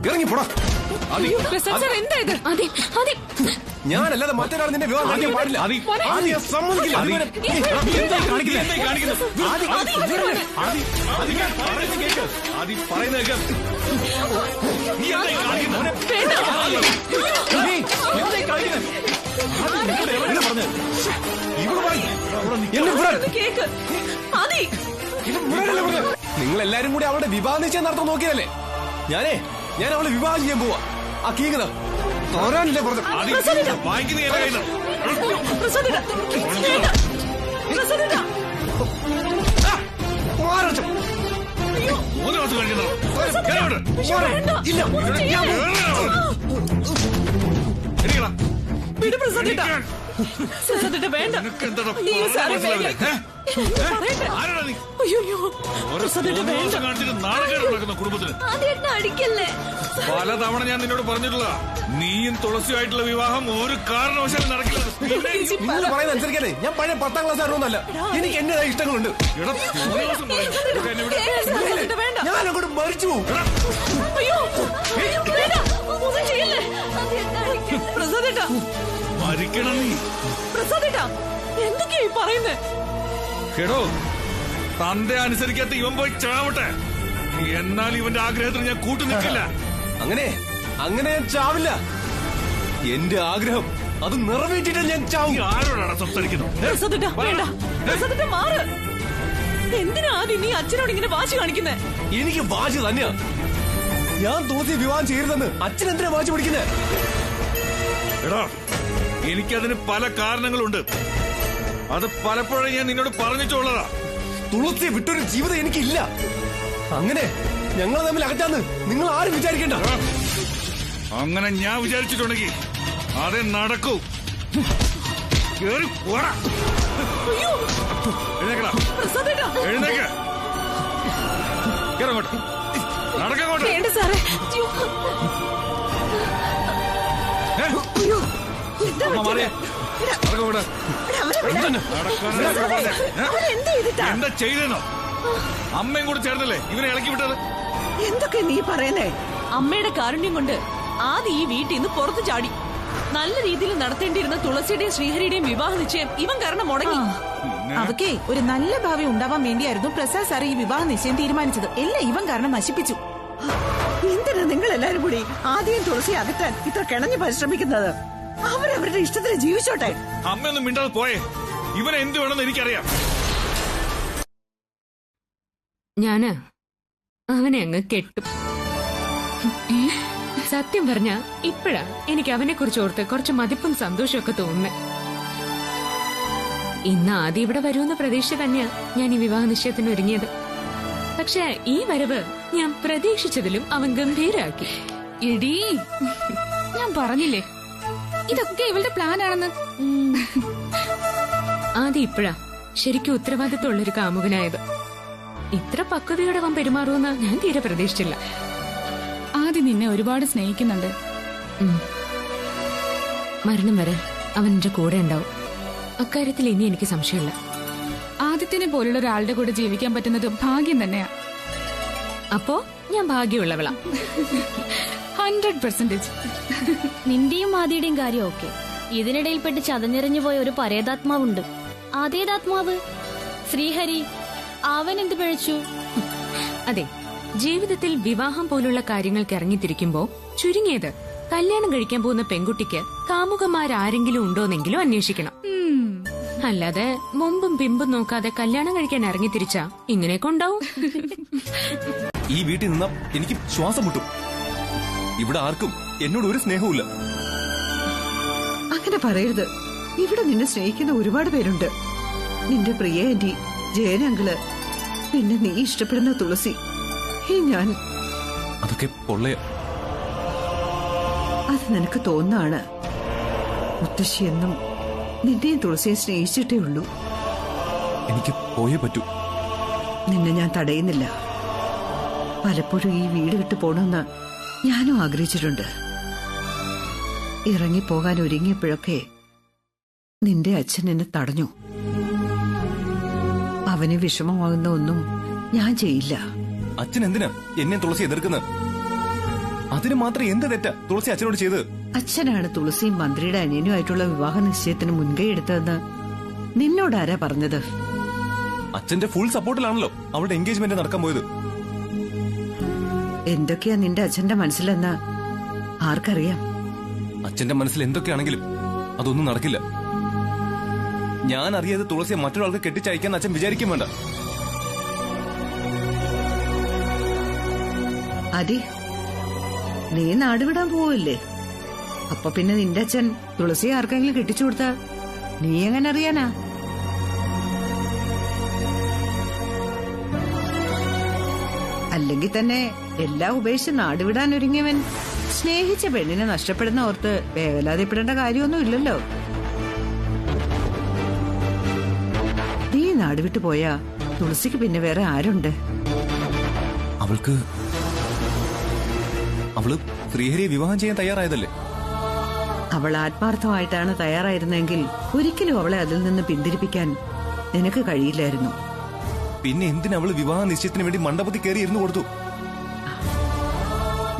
ഇറങ്ങിപ്പോടാ. ഞാനല്ലാതെ മറ്റൊരാൾ നിന്റെ വിവാഹം കഴിക്കാൻ പാടില്ല. ആദ്യം സമ്മതിക്കില്ല. നിങ്ങൾ എല്ലാരും കൂടി അവളുടെ വിവാഹ നിശ്ചയം നടത്താൻ നോക്കിയതല്ലേ? ഞാൻ അവളെ വിവാഹം ചെയ്യാൻ പോവാ. ആ കീങ്ങത തോരാനില്ലേ പറഞ്ഞു. കുടുംബത്തിന് അടിക്കല്ലേ. പലതവണ ഞാൻ നിന്നോട് പറഞ്ഞിട്ടുള്ള നീയും തുളസിയുമായിട്ടുള്ള വിവാഹം ഒരു കാരണവശാലും നടക്കില്ല. നിങ്ങൾ പറയുന്നത് അനുസരിക്കാനേ ഞാൻ പഴയ 10ാം ക്ലാസ് ആയിരുന്നല്ല. എനിക്ക് എന്റേതായ ഇഷ്ടങ്ങളുണ്ട്. ഞാൻ അങ്ങോട്ട് മരിച്ചു പോകും. മരിക്കണം നീ. എന്തൊക്കെയാ പറയുന്നേ? കേടോ, തന്റെ അനുസരിക്കാത്ത ഇവൻ പോയി ചാവട്ടെ. എന്നാൽ ഇവന്റെ ആഗ്രഹത്തിന് ഞാൻ കൂട്ടു നിൽക്കില്ല. അങ്ങനെ ഞാൻ ചാവില്ല. എന്റെ ആഗ്രഹം അത് നിറവേറ്റിട്ട് ഞാൻ ചാവും. ആരോടാണ് സംസാരിക്കുന്നത്? എന്തിനാ ആദ്യം നീ അച്ഛനോട് ഇങ്ങനെ വാശി കാണിക്കുന്നേ? എനിക്ക് വാശി തന്നെയാ. ഞാൻ തുളസി വിവാഹം ചെയ്യരുതെന്ന് അച്ഛൻ എന്തിനാ വാശി പിടിക്കുന്നേ? എടാ, എനിക്കതിന് പല കാരണങ്ങളുണ്ട്. അത് പലപ്പോഴും ഞാൻ നിന്നോട് പറഞ്ഞിട്ടുള്ളതാ. തുളസിയെ വിട്ടൊരു ജീവിതം എനിക്കില്ല. അങ്ങനെ ഞങ്ങൾ തമ്മിൽ അകറ്റാന്ന് നിങ്ങൾ ആരും വിചാരിക്കണ്ട. അങ്ങനെ ഞാൻ വിചാരിച്ചിട്ടുണ്ടെങ്കിൽ അതേ നടക്കൂ. എഴുന്നേക്ക്. കേറങ്ങോട്ട്. നടക്കങ്ങോട്ട്. എന്താ ചെയ്തെന്നോ? അമ്മയും കൂടെ ചേർന്നല്ലേ ഇവനെ ഇളക്കി വിട്ടത്? എന്തൊക്കെ നീ പറയുന്നേ? അമ്മയുടെ കാരുണ്യം കൊണ്ട് ആദ്യം ഈ വീട്ടിൽ നിന്ന് പുറത്തു ചാടി. നല്ല രീതിയിൽ നടത്തേണ്ടിയിരുന്ന തുളസിയുടെയും ശ്രീഹരിയുടെയും വിവാഹ നിശ്ചയം ഇവൻ കാരണം മുടങ്ങി. അവക്കേ ഒരു നല്ല ഭാവി ഉണ്ടാവാൻ വേണ്ടിയായിരുന്നു പ്രസാദ് സാറ് ഈ വിവാഹ നിശ്ചയം തീരുമാനിച്ചത്. എല്ലാം ഇവൻ കാരണം നശിപ്പിച്ചു. എന്തിനാ നിങ്ങൾ എല്ലാരും കൂടി ആദ്യം തുളസി അകറ്റാൻ ഇത്ര കിണഞ്ഞു പരിശ്രമിക്കുന്നത്? അവരവരുടെ ഇഷ്ടത്തിന് ജീവിച്ചോട്ടെ. അമ്മയൊന്നും മിണ്ടാതെ പോയേ. ഇവനെ എന്ത് വേണമെന്ന് എനിക്കറിയാം. ഞാന് അവനെ അങ്ങ് കെട്ടും. സത്യം പറഞ്ഞ ഇപ്പഴാ എനിക്ക് അവനെ കുറിച്ച് ഓർത്ത് കുറച്ച് മതിപ്പും സന്തോഷമൊക്കെ തോന്നുന്നേ. ഇന്ന് ആദ്യം ഇവിടെ വരുമെന്ന പ്രതീക്ഷ തന്നെയാ ഞാൻ ഈ വിവാഹ നിശ്ചയത്തിന് ഒരുങ്ങിയത്. പക്ഷെ ഈ വരവ് ഞാൻ പ്രതീക്ഷിച്ചതിലും അവൻ ഗംഭീരാക്കി. എടീ, ഞാൻ പറഞ്ഞില്ലേ ഇതൊക്കെ ഇവളുടെ പ്ലാൻ ആണെന്ന്. ആദ്യം ഇപ്പഴാ ശരിക്കും ഉത്തരവാദിത്തമുള്ളൊരു കാമുകനായത്. ഇത്ര പക്വതയോടെ അവൻ പെരുമാറുമെന്ന് ഞാൻ തീരെ പ്രതീക്ഷിച്ചില്ല. ആദ്യം നിന്നെ ഒരുപാട് സ്നേഹിക്കുന്നുണ്ട്. മരണം വരെ അവൻ എന്റെ കൂടെ ഉണ്ടാവും. അക്കാര്യത്തിൽ ഇനി എനിക്ക് സംശയമില്ല. ആദിത്യനെ പോലുള്ള ഒരാളുടെ കൂടെ ജീവിക്കാൻ പറ്റുന്നത് ഭാഗ്യം തന്നെയാ. അപ്പോ ഞാൻ ഭാഗ്യമുള്ളവളാ. 100%. നിന്റെയും ആദിയുടെയും കാര്യം ഓക്കെ. ഇതിനിടയിൽപ്പെട്ട് ചതഞ്ഞെറിഞ്ഞു പോയ ഒരു പരേതാത്മാവുണ്ട്. അതേതാത്മാവ് ശ്രീഹരി. അവൻ എന്ത് പിഴച്ചു? അതെ, ജീവിതത്തിൽ വിവാഹം പോലുള്ള കാര്യങ്ങൾക്ക് ഇറങ്ങിത്തിരിക്കുമ്പോ ചുരുങ്ങിയത് കല്യാണം കഴിക്കാൻ പോകുന്ന പെൺകുട്ടിക്ക് കാമുകന്മാരാരെങ്കിലും ഉണ്ടോന്നെങ്കിലും അന്വേഷിക്കണം. അല്ലാതെ മുമ്പും പിമ്പും നോക്കാതെ കല്യാണം കഴിക്കാൻ ഇറങ്ങിത്തിരിച്ചാ ഇങ്ങനെയൊക്കെ ഉണ്ടാവും. ഈ വീട്ടിൽ നിന്നാ എനിക്ക് ശ്വാസം മുട്ടും. ഇവിടെ ആർക്കും എന്നോട് ഒരു സ്നേഹവുമില്ല. അങ്ങനെ പറയരുത്. ഇവിടെ നിന്നെ സ്നേഹിക്കുന്ന ഒരുപാട് പേരുണ്ട്. നിന്റെ പ്രിയ ആന്റി, ജയനങ്കിള്, പിന്നെ നീ ഇഷ്ടപ്പെടുന്ന തുളസി, ഞാൻ. അതൊക്കെ പൊള്ളയ. അത് നിനക്ക് തോന്നാണ്. മുത്തശ്ശി എന്നും നിന്റെയും തുളസിയെ സ്നേഹിച്ചിട്ടേ ഉള്ളൂ. എനിക്ക് പോയേ പറ്റൂ. നിന്നെ ഞാൻ തടയുന്നില്ല. പലപ്പോഴും ഈ വീട് വിട്ടു പോണമെന്ന് ഞാനും ആഗ്രഹിച്ചിട്ടുണ്ട്. ഇറങ്ങിപ്പോകാൻ ഒരുങ്ങിയപ്പോഴൊക്കെ നിന്റെ അച്ഛൻ എന്നെ തടഞ്ഞു. അവന് വിഷമമാകുന്ന ഒന്നും ഞാൻ ചെയ്യില്ല. അച്ഛൻ എന്തിനാ എന്നെ തുളസി എതിർക്കുന്നത്? അതിന് മാത്രം എന്ത് തെറ്റാ തുളസി അച്ഛനോട് ചെയ്ത്? അച്ഛനാണ് തുളസിയും മന്ത്രിയുടെ അനിയനുമായിട്ടുള്ള വിവാഹ നിശ്ചയത്തിന് മുൻകൈ എടുത്തതെന്ന് നിന്നോട് ആരാ പറഞ്ഞത്? അച്ഛന്റെ ഫുൾ സപ്പോർട്ടിലാണല്ലോ അവളുടെ എൻഗേജ്മെന്റ് നടക്കാൻ പോയത്. എന്തൊക്കെയാ നിന്റെ അച്ഛന്റെ മനസ്സിലെന്ന് ആർക്കറിയാം? അച്ഛന്റെ മനസ്സിൽ എന്തൊക്കെയാണെങ്കിലും അതൊന്നും നടക്കില്ല. ഞാൻ അറിയാതെ തുളസിയെ മറ്റൊരാൾക്ക് കെട്ടിച്ചയക്കാൻ അച്ഛൻ വിചാരിക്കും വേണ്ട. അതെ, നീ നാടുവിടാൻ പോവില്ലേ? അപ്പൊ പിന്നെ നിന്റെ അച്ഛൻ തുളസിയെ ആർക്കെങ്കിലും കെട്ടിച്ചു കൊടുത്താ നീ എങ്ങനെ അറിയാനാ? അല്ലെങ്കിൽ തന്നെ എല്ലാം ഉപേക്ഷിച്ച് നാടുവിടാൻ ഒരുങ്ങിയവൻ സ്നേഹിച്ച പെണ്ണിനെ നഷ്ടപ്പെടുന്ന ഓർത്ത് വേവലാതിപ്പെടേണ്ട കാര്യമൊന്നും ഇല്ലല്ലോ. നീ നാടുവിട്ടു പോയാ തുളസിക്ക് പിന്നെ വേറെ ആരുണ്ട്? അവള് ശ്രീഹരിയെ വിവാഹം ചെയ്യാൻ തയ്യാറായതല്ലേ? അവൾ ആത്മാർത്ഥമായിട്ടാണ് തയ്യാറായിരുന്നെങ്കിൽ ഒരിക്കലും അവളെ അതിൽ നിന്ന് പിന്തിരിപ്പിക്കാൻ നിനക്ക് കഴിയില്ലായിരുന്നു. പിന്നെ എന്തിനാ അവള് വിവാഹ നിശ്ചയത്തിന് വേണ്ടി മണ്ഡപത്തിൽ കയറി ഇരുന്നു കൊടുത്തു?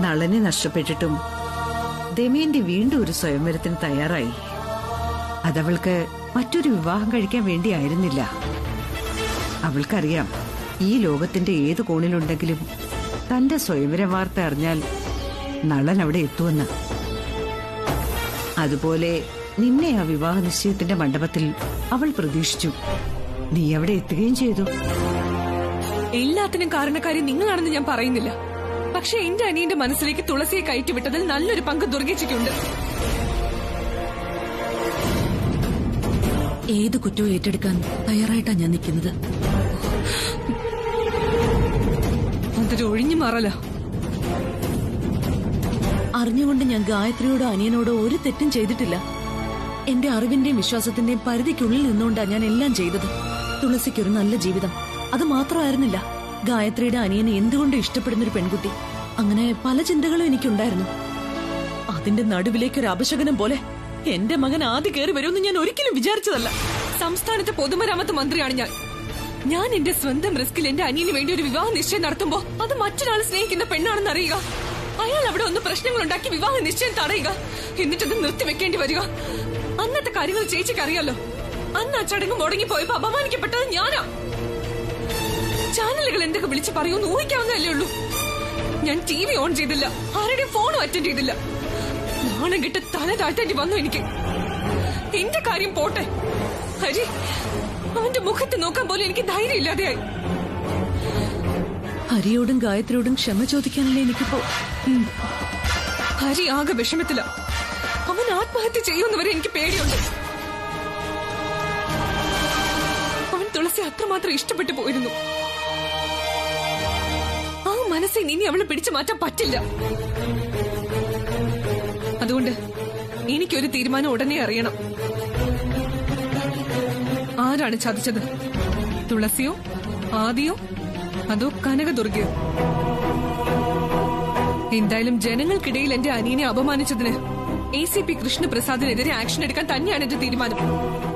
നളനെ നഷ്ടപ്പെട്ടിട്ടും ദമയന്തി വീണ്ടും ഒരു സ്വയംവരത്തിന് തയ്യാറായി. അതവൾക്ക് മറ്റൊരു വിവാഹം കഴിക്കാൻ വേണ്ടിയായിരുന്നില്ല. അവൾക്കറിയാം ഈ ലോകത്തിന്റെ ഏത് കോണിലുണ്ടെങ്കിലും തന്റെ സ്വയംവര വാർത്ത അറിഞ്ഞാൽ നളൻ അവിടെ എത്തുമെന്ന്. അതുപോലെ നിന്നെ ആ വിവാഹ നിശ്ചയത്തിന്റെ മണ്ഡപത്തിൽ അവൾ പ്രതീക്ഷിച്ചു. നീ അവിടെ എത്തുകയും ചെയ്തു. എല്ലാത്തിനും കാരണക്കാരി നിങ്ങളാണെന്ന് ഞാൻ പറയുന്നില്ല. പക്ഷെ എന്റെ അനിയന്റെ മനസ്സിലേക്ക് തുളസിയെ കയറ്റിവിട്ടതിൽ നല്ലൊരു പങ്ക് ദുർഗേച്ചിക്കുണ്ട്. ഏത് കുറ്റവും ഏറ്റെടുക്കാൻ തയ്യാറായിട്ടാ ഞാൻ നിൽക്കുന്നത്. അതൊരു ഒഴിഞ്ഞു മാറല. അറിഞ്ഞുകൊണ്ട് ഞാൻ ഗായത്രിയോടോ അനിയനോടോ ഒരു തെറ്റും ചെയ്തിട്ടില്ല. എന്റെ അറിവിന്റെയും വിശ്വാസത്തിന്റെയും പരിധിക്കുള്ളിൽ നിന്നുകൊണ്ടാ ഞാൻ എല്ലാം ചെയ്തത്. തുളസിക്കൊരു നല്ല ജീവിതം, അത് മാത്രമായിരുന്നില്ല. ഗായത്രിയുടെ അനിയനെ എന്തുകൊണ്ടും ഇഷ്ടപ്പെടുന്നൊരു പെൺകുട്ടി, അങ്ങനെ പല ചിന്തകളും എനിക്കുണ്ടായിരുന്നു. അതിന്റെ നടുവിലേക്കൊരു അപശകനം പോലെ എന്റെ മകൻ ആദ്യം കയറി വരുമെന്ന് ഞാൻ ഒരിക്കലും വിചാരിച്ചതല്ല. സംസ്ഥാനത്തെ പൊതുമരാമത്ത് മന്ത്രിയാണ് ഞാൻ. ഞാൻ എന്റെ സ്വന്തം റിസ്കിൽ എന്റെ അനിയന് വേണ്ടി ഒരു വിവാഹ നിശ്ചയം നടത്തുമ്പോ അത് മറ്റൊരാൾ സ്നേഹിക്കുന്ന പെണ്ണാണെന്ന് അറിയുക, അയാൾ അവിടെ ഒന്ന് പ്രശ്നങ്ങൾ ഉണ്ടാക്കി വിവാഹ നിശ്ചയം തടയുക, എന്നിട്ടത് നിർത്തിവെക്കേണ്ടി വരിക. അന്നത്തെ കാര്യങ്ങൾ ചേച്ചിക്ക് അറിയാലോ. അന്ന് ആ ചടങ്ങ് മുടങ്ങിപ്പോയപ്പോ അപമാനിക്കപ്പെട്ടത് ഞാനാ. ചാനലുകൾ എന്തൊക്കെ വിളിച്ചു പറയൂന്ന് ഊഹിക്കാവുന്നതല്ലേ ഉള്ളൂ. ഞാൻ TV ഓൺ ചെയ്തില്ല, ആരുടെയും ഫോണും അറ്റൻഡ് ചെയ്തില്ല. നാണം കിട്ട് തല താഴ്ത്തേണ്ടി വന്നു എനിക്ക്. എന്റെ കാര്യം പോട്ടെ, ഹരി അവന്റെ മുഖത്ത് നോക്കാൻ പോലും എനിക്ക് ധൈര്യം ഇല്ലാതെയായി. ഹരിയോടും ഗായത്രിയോടും ക്ഷമ ചോദിക്കാനല്ലേ എനിക്കിപ്പോ. ഹരി ആകെ വിഷമത്തില. അവൻ ആത്മഹത്യ ചെയ്യുന്നവരെ എനിക്ക് പേടിയുണ്ട്. അവൻ തുളസി അത്രമാത്രം ഇഷ്ടപ്പെട്ടു പോയിരുന്നു. ആ മനസ്സിൽ ഇനി അവളെ പിടിച്ചു മാറ്റാൻ പറ്റില്ല. അതുകൊണ്ട് എനിക്കൊരു തീരുമാനം ഉടനെ അറിയണം. ആരാണ് ചതിച്ചത്? തുളസിയോ, ആദിയോ, അതോ കനകദുർഗയോ? എന്തായാലും ജനങ്ങൾക്കിടയിൽ എന്റെ അനിയനെ അപമാനിച്ചതിന് ACP കൃഷ്ണപ്രസാദിനെതിരെ ആക്ഷൻ എടുക്കാൻ തന്നെയാണ് എന്റെ തീരുമാനം.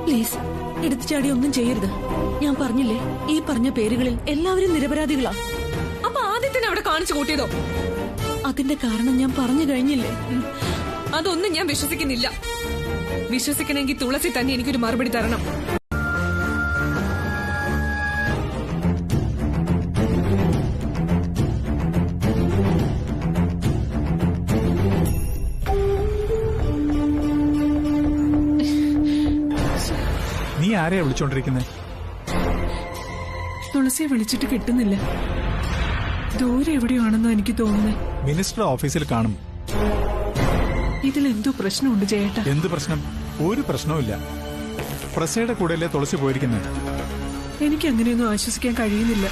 പ്ലീസ്, എടുത്തുചാടി ഒന്നും ചെയ്യരുത്. ഞാൻ പറഞ്ഞില്ലേ, ഈ പറഞ്ഞ പേരുകളിൽ എല്ലാവരും നിരപരാധികളാ. അപ്പൊ ആദ്യത്തിന് അവിടെ കാണിച്ചു കൂട്ടിയതോ? അതിന്റെ കാരണം ഞാൻ പറഞ്ഞു കഴിഞ്ഞില്ലേ. അതൊന്നും ഞാൻ വിശ്വസിക്കുന്നില്ല. വിശ്വസിക്കണമെങ്കിൽ തുളസി തന്നെ എനിക്കൊരു മറുപടി തരണം. നീ ആരെയാ വിളിച്ചോണ്ടിരിക്കുന്നത്? തുളസിയെ വിളിച്ചിട്ട് കിട്ടുന്നില്ല. ദൂരെ എവിടെയാണെന്നോ എനിക്ക് തോന്നുന്നത്. മിനിസ്റ്റർ ഓഫീസിൽ കാണും. ഇതിലെന്തോ പ്രശ്നമുണ്ട് ചേട്ടാ. എന്ത് പ്രശ്നം? ഒരു പ്രശ്നവുമില്ല. പ്രസയുടെ കൂടെയല്ലേ തുളസി പോയിരിക്കുന്നത്. എനിക്ക് അങ്ങനെയൊന്നും ആശ്വസിക്കാൻ കഴിയുന്നില്ല.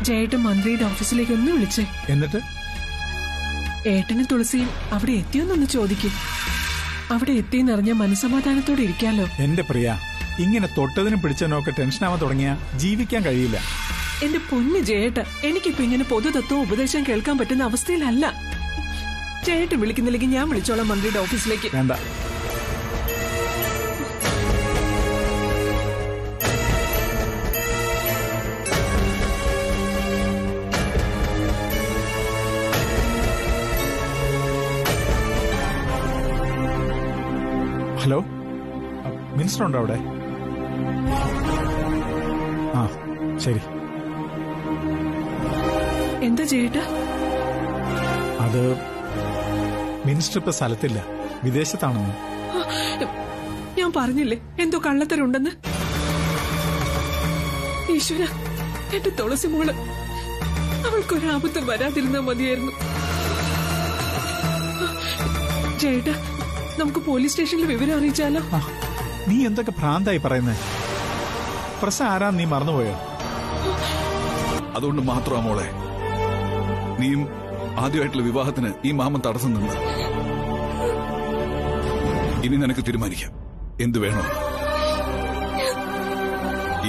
ജയേട്ടൻ മന്ത്രിയുടെ ഓഫീസിലേക്ക് ഒന്ന് വിളിച്ചേ. എന്നിട്ട് ഏട്ടനും തുളസിയും അവിടെ എത്തിയോന്നൊന്ന് ചോദിക്കും. അവിടെ എത്തിയെന്നറിഞ്ഞ മനസ്സമാധാനത്തോടെ ഇരിക്കാലോ. എന്റെ പ്രിയ, ഇങ്ങനെ തൊട്ടതിനും പിടിച്ചതിനൊക്കെ ടെൻഷനാവാൻ തുടങ്ങിയാ ജീവിക്കാൻ കഴിയില്ല. എന്റെ പൊന്ന് ജയേട്ട, എനിക്കിപ്പോ ഇങ്ങനെ പൊതുതത്വം ഉപദേശം കേൾക്കാൻ പറ്റുന്ന അവസ്ഥയിലല്ല. ചേട്ടൻ വിളിക്കുന്നില്ലെങ്കിൽ ഞാൻ വിളിച്ചോളാം മന്ത്രിയുടെ ഓഫീസിലേക്ക്. വേണ്ട. ഹലോ, മിനിസ്റ്റർ ഉണ്ടോ അവിടെ? ആ ശരി. എന്താ ചേട്ടാ? അത് മിനിസ്റ്റർ ഇപ്പൊ സ്ഥലത്തില്ല, വിദേശത്താണെന്ന്. ഞാൻ പറഞ്ഞില്ലേ എന്തോ കള്ളത്തരുണ്ടെന്ന്. ഈശ്വര, എന്റെ തുളസി മോള്, അവൾക്കൊരാപത്തും വരാതിരുന്നാ മതിയായിരുന്നു. ചേട്ടാ, നമുക്ക് പോലീസ് സ്റ്റേഷനിൽ വിവരം അറിയിച്ചാലോ? നീ എന്തൊക്കെ ഭ്രാന്തായി പറയുന്നേ? പ്രസാദ് ആരാന്ന് നീ മറന്നുപോയോ? അതുകൊണ്ട് മാത്രമാ മോളെ നീയും ആദ്യമായിട്ടുള്ള വിവാഹത്തിന് ഈ മാമൻ തടസ്സം നിന്ന്. ഇനി നിനക്ക് തീരുമാനിക്കാം എന്തു വേണോ.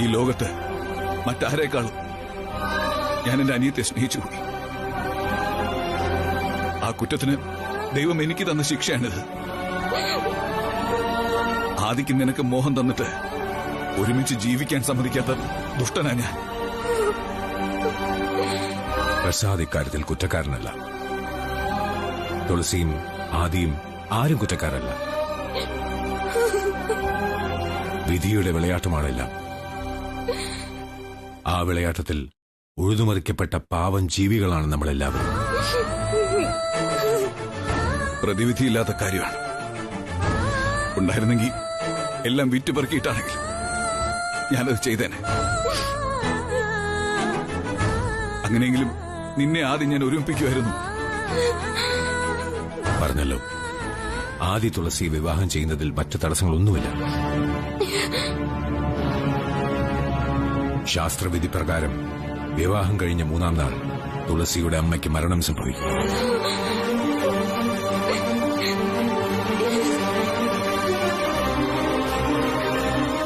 ഈ ലോകത്ത് മറ്റാരേക്കാളും ഞാൻ എന്റെ അനിയത്തെ സ്നേഹിച്ചു പോയി. ആ കുറ്റത്തിന് ദൈവം എനിക്ക് തന്ന ശിക്ഷയാണിത്. ആദിക്ക് നിനക്ക് മോഹം തന്നിട്ട് ഒരുമിച്ച് ജീവിക്കാൻ സമ്മതിക്കാത്ത ദുഷ്ടനാ ഞാൻ. പ്രസാദ് ഇക്കാര്യത്തിൽ കുറ്റക്കാരനല്ല. തുളസിയും ആദിയും ആരും കുറ്റക്കാരല്ല. വിധിയുടെ വിളയാട്ടമാണെല്ലാം. ആ വിളയാട്ടത്തിൽ ഉഴുതുമറിക്കപ്പെട്ട പാവം ജീവികളാണ് നമ്മളെല്ലാവരും. പ്രതിവിധിയില്ലാത്ത കാര്യമാണ്. ഉണ്ടായിരുന്നെങ്കിൽ എല്ലാം വിറ്റുപെറുക്കിയിട്ടാണെങ്കിൽ ഞാനത് ചെയ്തേനെ. അങ്ങനെയെങ്കിലും നിന്നെ ആദ്യം ഞാൻ ഒരുമിപ്പിക്കുമായിരുന്നു. പറഞ്ഞല്ലോ, ആദി തുളസി വിവാഹം ചെയ്യുന്നതിൽ മറ്റു തടസ്സങ്ങളൊന്നുമില്ല. ശാസ്ത്രവിധി പ്രകാരം വിവാഹം കഴിഞ്ഞ 3-ാം നാൾ തുളസിയുടെ അമ്മയ്ക്ക് മരണം സംഭവിക്കും.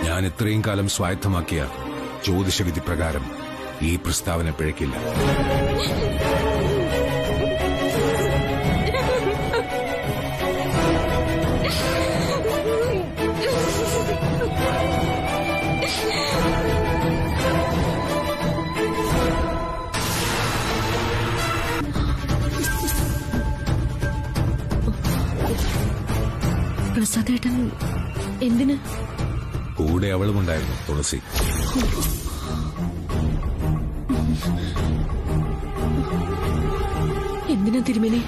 ഞാൻ ഇത്രയും കാലം സ്വായത്തമാക്കിയ ജ്യോതിഷവിധി പ്രകാരം ഈ പ്രസ്താവന പിഴക്കില്ല. പ്രസാദേട്ടൻ എന്തിന്? കൂടെ അവളുമുണ്ടായിരുന്നു, തുളസി. എന്തിനാ തിരുമേനി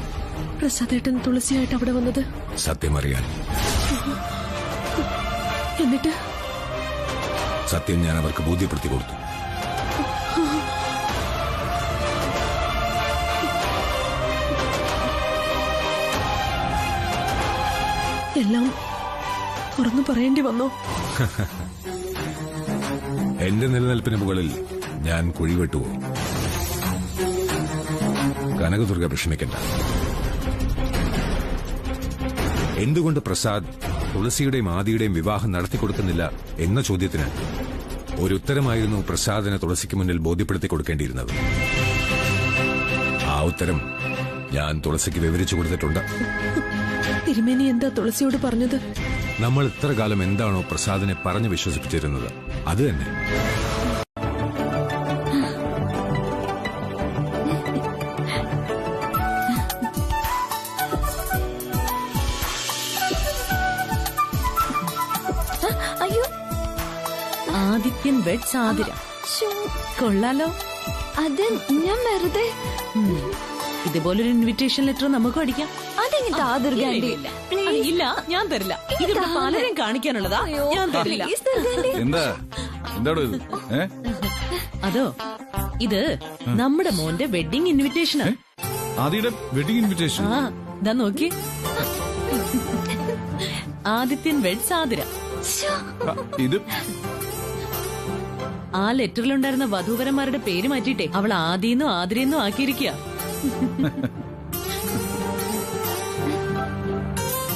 പ്രസാദേട്ടൻ തുളസിയായിട്ട് അവിടെ വന്നത്? സത്യമറിയാൻ. എന്നിട്ട് സത്യം ഞാൻ അവർക്ക് ബോധ്യപ്പെടുത്തി കൊടുത്തു. എല്ലാം തുറന്നു പറയേണ്ടി വന്നോ? എന്റെ നിലനിൽപ്പിന് മുകളിൽ ഞാൻ കുഴിവെട്ടുവോ? കനകദുർഗ വിഷമിക്കണ്ട. എന്തുകൊണ്ട് പ്രസാദ് തുളസിയുടെയും ആദിയുടെയും വിവാഹം നടത്തിക്കൊടുക്കുന്നില്ല എന്ന ചോദ്യത്തിന് ഒരു ഉത്തരമായിരുന്നു പ്രസാദിനെ തുളസിക്ക് മുന്നിൽ ബോധ്യപ്പെടുത്തി കൊടുക്കേണ്ടിയിരുന്നത്. ആ ഉത്തരം ഞാൻ തുളസിക്ക് വിവരിച്ചു കൊടുത്തിട്ടുണ്ട്. തിരുമേനി എന്താ തുളസിയോട് പറഞ്ഞത്? നമ്മൾ ഇത്ര കാലം എന്താണോ പ്രസാദിനെ പറഞ്ഞു വിശ്വസിപ്പിച്ചിരുന്നത് അത് തന്നെ. അയ്യോ, ആദിത്യൻ വെഡ്സ് ആതിര. കൊള്ളാലോ. അത് ഞാൻ വെറുതെ ഇതുപോലൊരു ഇൻവിറ്റേഷൻ ലെറ്റർ നമുക്കും അടിക്കാം. അതെങ്ങനെ ദുർഗ ആന്റി? ഇല്ല, ഞാൻ തരില്ല. ഇത് പലരും കാണിക്കാനുള്ളതാ. ഞാൻ തരില്ല. എന്താടോ ഇത്? അതോ, ഇത് നമ്മുടെ മോന്റെ വെഡിങ് ഇൻവിറ്റേഷനാ. ആദിയുടെ വെഡിങ് ഇൻവിറ്റേഷൻ? ആ, ദാ നോക്കി. ആദിത്യൻ വെഡ്സ് ആതിര. ഇത് ആ ലെറ്ററിലുണ്ടായിരുന്ന വധൂവരന്മാരുടെ പേര് മാറ്റിയിട്ടേ അവൾ ആദിന്നും ആതിരയെന്നും ആക്കിയിരിക്കുക.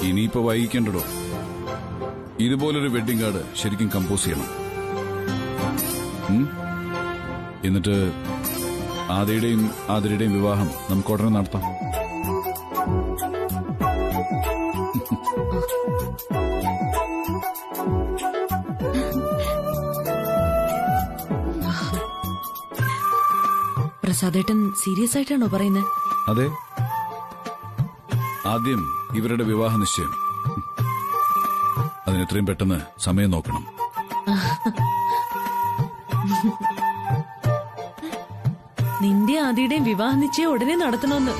ഇനിയിപ്പോ വൈകിക്കണ്ടോ. ഇതുപോലൊരു വെഡിങ് കാർഡ് ശരിക്കും കമ്പോസ് ചെയ്യണം. എന്നിട്ട് ആദിയുടെയും ആതിരയുടെയും വിവാഹം നമുക്ക് ഉടനെ നടത്താം. പ്രസാദേട്ടൻ സീരിയസ് ആയിട്ടാണോ പറയുന്നത്? അതെ. ആദ്യം ഇവരുടെ വിവാഹ നിശ്ചയം. അതിനെത്രയും പെട്ടെന്ന് സമയം നോക്കണം. നിന്റെ ആദിയുടെയും വിവാഹ നിശ്ചയം ഉടനെ നടത്തണമെന്ന്.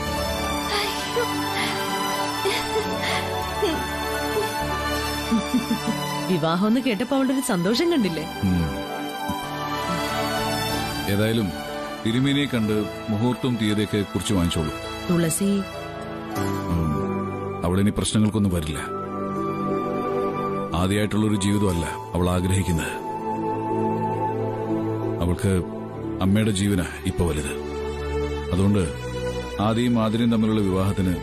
വിവാഹം എന്ന് കേട്ടപ്പോ അവളുടെ ഒരു സന്തോഷം കണ്ടില്ലേ? ഏതായാലും തിരുമേനിയെ കണ്ട് മുഹൂർത്തവും തീയതിയൊക്കെ കുറിച്ച് വാങ്ങിച്ചോളൂ. തുളസി അവളിനി പ്രശ്നങ്ങൾക്കൊന്നും വരില്ല. ആദ്യമായിട്ടുള്ളൊരു ജീവിതമല്ല അവൾ ആഗ്രഹിക്കുന്നത്. അവൾക്ക് അമ്മയുടെ ജീവനാ ഇപ്പൊ വലുത്. അതുകൊണ്ട് ആദിയും ആതിരയും തമ്മിലുള്ള വിവാഹത്തിന്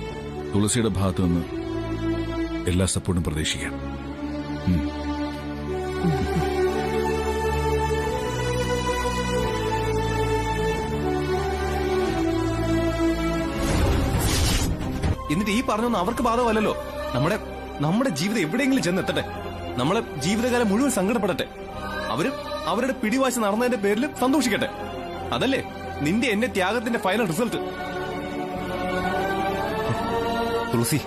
തുളസിയുടെ ഭാഗത്തു നിന്ന് എല്ലാ സപ്പോർട്ടും പ്രതീക്ഷിക്കാം. എന്നിട്ട് ഈ പറഞ്ഞൊന്നും അവർക്ക് ബാധകമല്ലല്ലോ. നമ്മുടെ ജീവിതം എവിടെയെങ്കിലും ചെന്നെത്തട്ടെ. നമ്മളെ ജീവിതകാലം മുഴുവൻ സങ്കടപ്പെടട്ടെ. അവരുടെ പിടിവാശി നടന്നതിന്റെ പേരിൽ സന്തോഷിക്കട്ടെ. അതല്ലേ നിന്റെ എന്റെ ത്യാഗത്തിന്റെ ഫൈനൽ റിസൾട്ട്. തുളസി,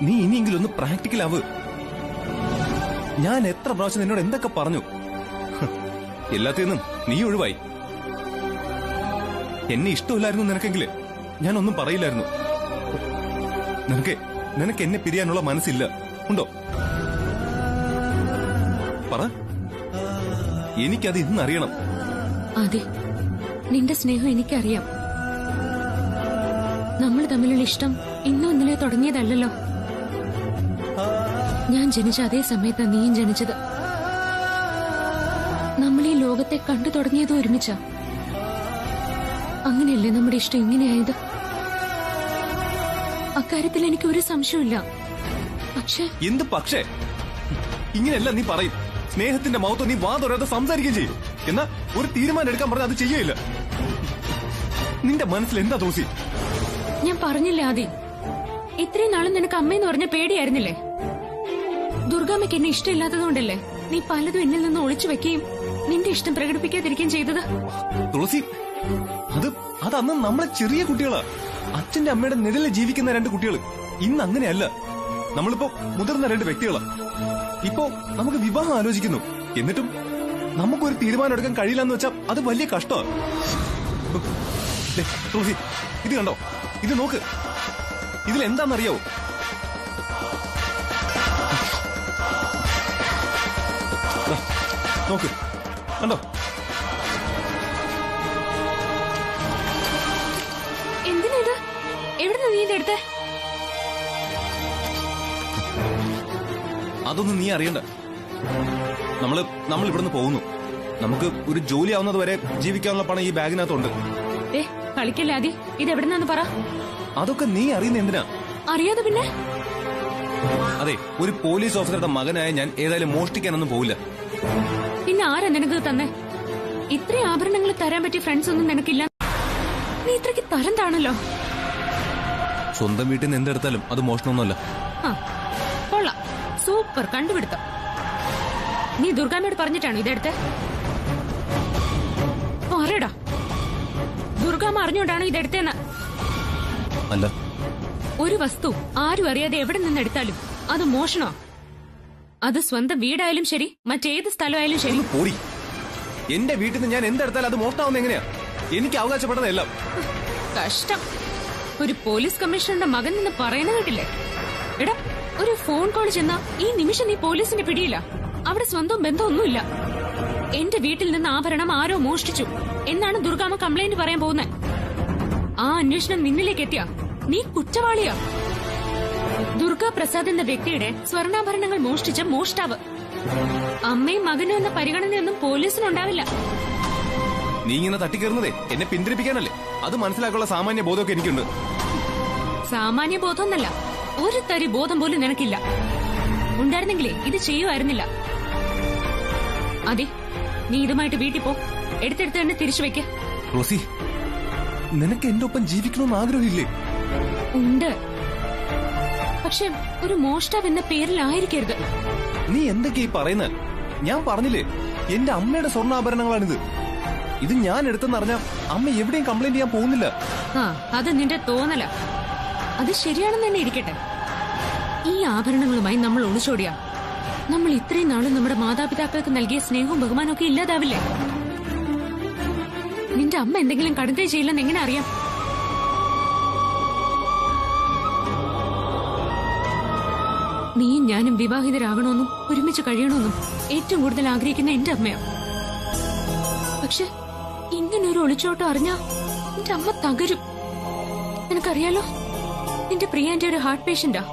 നീ ഇനിയെങ്കിലും ഒന്ന് പ്രാക്ടിക്കൽ ആവ്. ഞാൻ എത്ര പ്രാവശ്യം നിന്നോട് എന്തൊക്കെ പറഞ്ഞു. എല്ലാത്തിൽ നിന്നും നീ ഒഴിവായി. എന്നെ ഇഷ്ടമില്ലായിരുന്നു നിനക്കെങ്കില് ഞാനൊന്നും പറയില്ലായിരുന്നു. നിനക്ക് എന്നെ പിരിയാനുള്ള മനസ്സില്ല, ഉണ്ടോ? പറ, എനിക്കത് ഇന്നറിയണം. അതെ, നിന്റെ സ്നേഹം എനിക്കറിയാം. നമ്മൾ തമ്മിലുള്ള ഇഷ്ടം ഇന്നോ ഇന്നലെ തുടങ്ങിയതല്ലോ. ഞാൻ ജനിച്ച അതേ സമയത്താ നീയും ജനിച്ചത്. നമ്മൾ ഈ ലോകത്തെ കണ്ടു തുടങ്ങിയത് ഒരുമിച്ച. അങ്ങനെയല്ലേ നമ്മുടെ ഇഷ്ടം ഇങ്ങനെയായത്? അക്കാര്യത്തിൽ എനിക്ക് ഒരു സംശയമില്ല. പക്ഷേ എന്ത് പക്ഷേ? ഇങ്ങനെയല്ല നീ പറയും. സ്നേഹത്തിന്റെ മൗത്ത് നീ വാതൊരാതെ സംസാരിക്കുകയും ചെയ്യും. എന്നാ ഒരു തീരുമാനം എടുക്കാൻ പറഞ്ഞാൽ അത് ചെയ്യയില്ല. നിന്റെ മനസ്സിൽ എന്താ തോസി? ഞാൻ പറഞ്ഞില്ല ആദ്യം, ഇത്രയും നാളും നിനക്ക് അമ്മയെന്ന് പറഞ്ഞ പേടിയായിരുന്നില്ലേ? ദുർഗാമ്മയ്ക്ക് എന്നെ ഇഷ്ടമില്ലാത്തതുകൊണ്ടല്ലേ നീ പലതും എന്നിൽ നിന്ന് ഒളിച്ചു വെക്കുകയും നിന്റെ ഇഷ്ടം പ്രകടിപ്പിക്കാതിരിക്കുകയും ചെയ്തത്? തുളസി, അത് അന്ന് നമ്മളെ ചെറിയ കുട്ടികളാ. അച്ഛന്റെ അമ്മയുടെ നിഴലിൽ ജീവിക്കുന്ന രണ്ട് കുട്ടികൾ. ഇന്ന് അങ്ങനെയല്ല. നമ്മളിപ്പോ മുതിർന്ന രണ്ട് വ്യക്തികളാ. ഇപ്പോ നമുക്ക് വിവാഹം ആലോചിക്കുന്നു. എന്നിട്ടും നമുക്കൊരു തീരുമാനം എടുക്കാൻ കഴിയില്ലെന്ന് വെച്ചാൽ അത് വലിയ കഷ്ടമാണ്. തുളസി, ഇത് കണ്ടോ? ഇത് നോക്ക്. ഇതിലെന്താണെന്നറിയാവോ? നോക്ക്, കണ്ടോ? എന്തിനാ ഇത്? എവിടുന്ന് നീ ഇതെടുത്തേ? അതൊന്നും നീ അറിയണ്ട. നമ്മൾ ഇവിടുന്ന് പോകുന്നു. നമുക്ക് ഒരു ജോലി ആവുന്നത് വരെ ജീവിക്കാനുള്ള പണം ഈ ബാഗിനകത്തുണ്ട്. കളിക്കല്ലേ ആദി, ഇത് എവിടുന്നാന്ന് പറ. അതൊക്കെ നീ അറിയുന്ന എന്തിനാ? അറിയാതെ പിന്നെ? അതെ, ഒരു പോലീസ് ഓഫീസറുടെ മകനായ ഞാൻ ഏതായാലും മോഷ്ടിക്കാനൊന്നും പോവില്ല. പിന്നെ ആരാ നിനക്ക് തന്നെ? ഇത്രയും ആഭരണങ്ങൾ തരാൻ പറ്റിയ ഫ്രണ്ട്സ് ഒന്നും നിനക്കില്ല. നീ ഇത്രയ്ക്ക് തരം താണല്ലോ. സ്വന്തം വീട്ടിൽ നിന്ന് എന്തെടുത്താലും അത് മോഷണമൊന്നുമല്ല. കൊള്ളാം, സൂപ്പർ കണ്ടുപിടുത്തം. നീ ദുർഗാമ്മയോട് പറഞ്ഞിട്ടാണോ ഇതെടുത്ത്? പറയടാ, ദുർഗാമ്മ അറിഞ്ഞോണ്ടാണോ ഇതെടുത്തേന്ന്? അല്ല. ഒരു വസ്തു ആരും അറിയാതെ എവിടെ നിന്നെടുത്താലും അത് മോഷണോ? അത് സ്വന്തം വീടായാലും ശരി, മറ്റേത് സ്ഥലമായാലും ശരി. പോടി. എന്റെ വീട്ടിൽ നിന്ന് ഞാൻ എന്തെടുത്താലും അത് മോഷണമാവുന്ന എങ്ങനെയാ? എനിക്ക് അവകാശപ്പെട്ടതെല്ലാം. കഷ്ടം. ഒരു പോലീസ് കമ്മീഷണറുടെ മകൻ നിന്ന് പറയുന്ന കേട്ടില്ലേ? എടാ, ഒരു ഫോൺ കോൾ ചെന്നാ ഈ നിമിഷം നീ പോലീസിന്റെ പിടിയില്ല. അവിടെ സ്വന്തം ബന്ധമൊന്നുമില്ല. എന്റെ വീട്ടിൽ നിന്ന് ആഭരണം ആരോ മോഷ്ടിച്ചു എന്നാണ് ദുർഗാമ്മ കംപ്ലൈന്റ് പറയാൻ പോകുന്നത്. ആ അന്വേഷണം നിന്നിലേക്ക് എത്തിയാ നീ കുറ്റവാളിയാ. ദുർഗാ പ്രസാദ് എന്ന വ്യക്തിയുടെ സ്വർണ്ണാഭരണങ്ങൾ മോഷ്ടിച്ച മോഷ്ടാവ്. അമ്മയും മകനും എന്ന പരിഗണനയൊന്നും പോലീസിനുണ്ടാവില്ല. നീ ഇങ്ങനെ തട്ടിക്കയറുന്നതേ എന്നെ പിന്തിരിപ്പിക്കാനല്ലേ? അത് മനസ്സിലാക്കാനുള്ള സാമാന്യ ബോധമൊക്കെ എനിക്കുണ്ട്. സാമാന്യ ബോധമൊന്നല്ല, ഒരു തരി ബോധം പോലും നിനക്കില്ല. ഉണ്ടായിരുന്നെങ്കിലേ ഇത് ചെയ്യുമായിരുന്നില്ല. അതെ, നീ ഇതുമായിട്ട് വീട്ടിൽ പോ. എടുത്തെടുത്ത് തന്നെ തിരിച്ചു വെക്ക. റോസി, നിനക്ക് എന്റെ ഒപ്പം ജീവിക്കണമെന്ന് ആഗ്രഹമില്ലേ? ഉണ്ട്, പക്ഷെ ഒരു മോഷ്ടാവ് എന്ന പേരിലായിരിക്കരുത്. നീ എന്തൊക്കെയാ ഈ പറയുന്നത്? ഞാൻ പറഞ്ഞില്ലേ, എന്റെ അമ്മയുടെ സ്വർണ്ണാഭരണങ്ങളാണിത്. ഇത് ഞാൻ എടുത്തെന്നറിഞ്ഞാ അമ്മ എവിടെയും കംപ്ലൈന്റ് ചെയ്യാൻ പോകുന്നില്ല. അത് നിന്റെ തോന്നല. അത് ശരിയാണെന്ന് തന്നെ ഇരിക്കട്ടെ. ഈ ആഭരണങ്ങളുമായി നമ്മൾ ഒളിച്ചോടിയാ നമ്മൾ ഇത്രയും നാളും നമ്മുടെ മാതാപിതാക്കൾക്ക് നൽകിയ സ്നേഹവും ബഹുമാനവും ഒക്കെ ഇല്ലാതാവില്ലേ? നിന്റെ അമ്മ എന്തെങ്കിലും കടുതേ ചെയ്യില്ലെന്ന് എങ്ങനെ അറിയാം? നീയും ഞാനും വിവാഹിതരാകണമെന്നും ഒരുമിച്ച് കഴിയണമെന്നും ഏറ്റവും കൂടുതൽ ആഗ്രഹിക്കുന്ന എന്റെ അമ്മയാ. പക്ഷെ ഇങ്ങനൊരു ഒളിച്ചോട്ടം അറിഞ്ഞാ എന്റെ അമ്മ തകരും. നിനക്കറിയാലോ, നിന്റെ പ്രിയ എന്റെ ഒരു ഹാർട്ട് പേഷ്യന്റാ.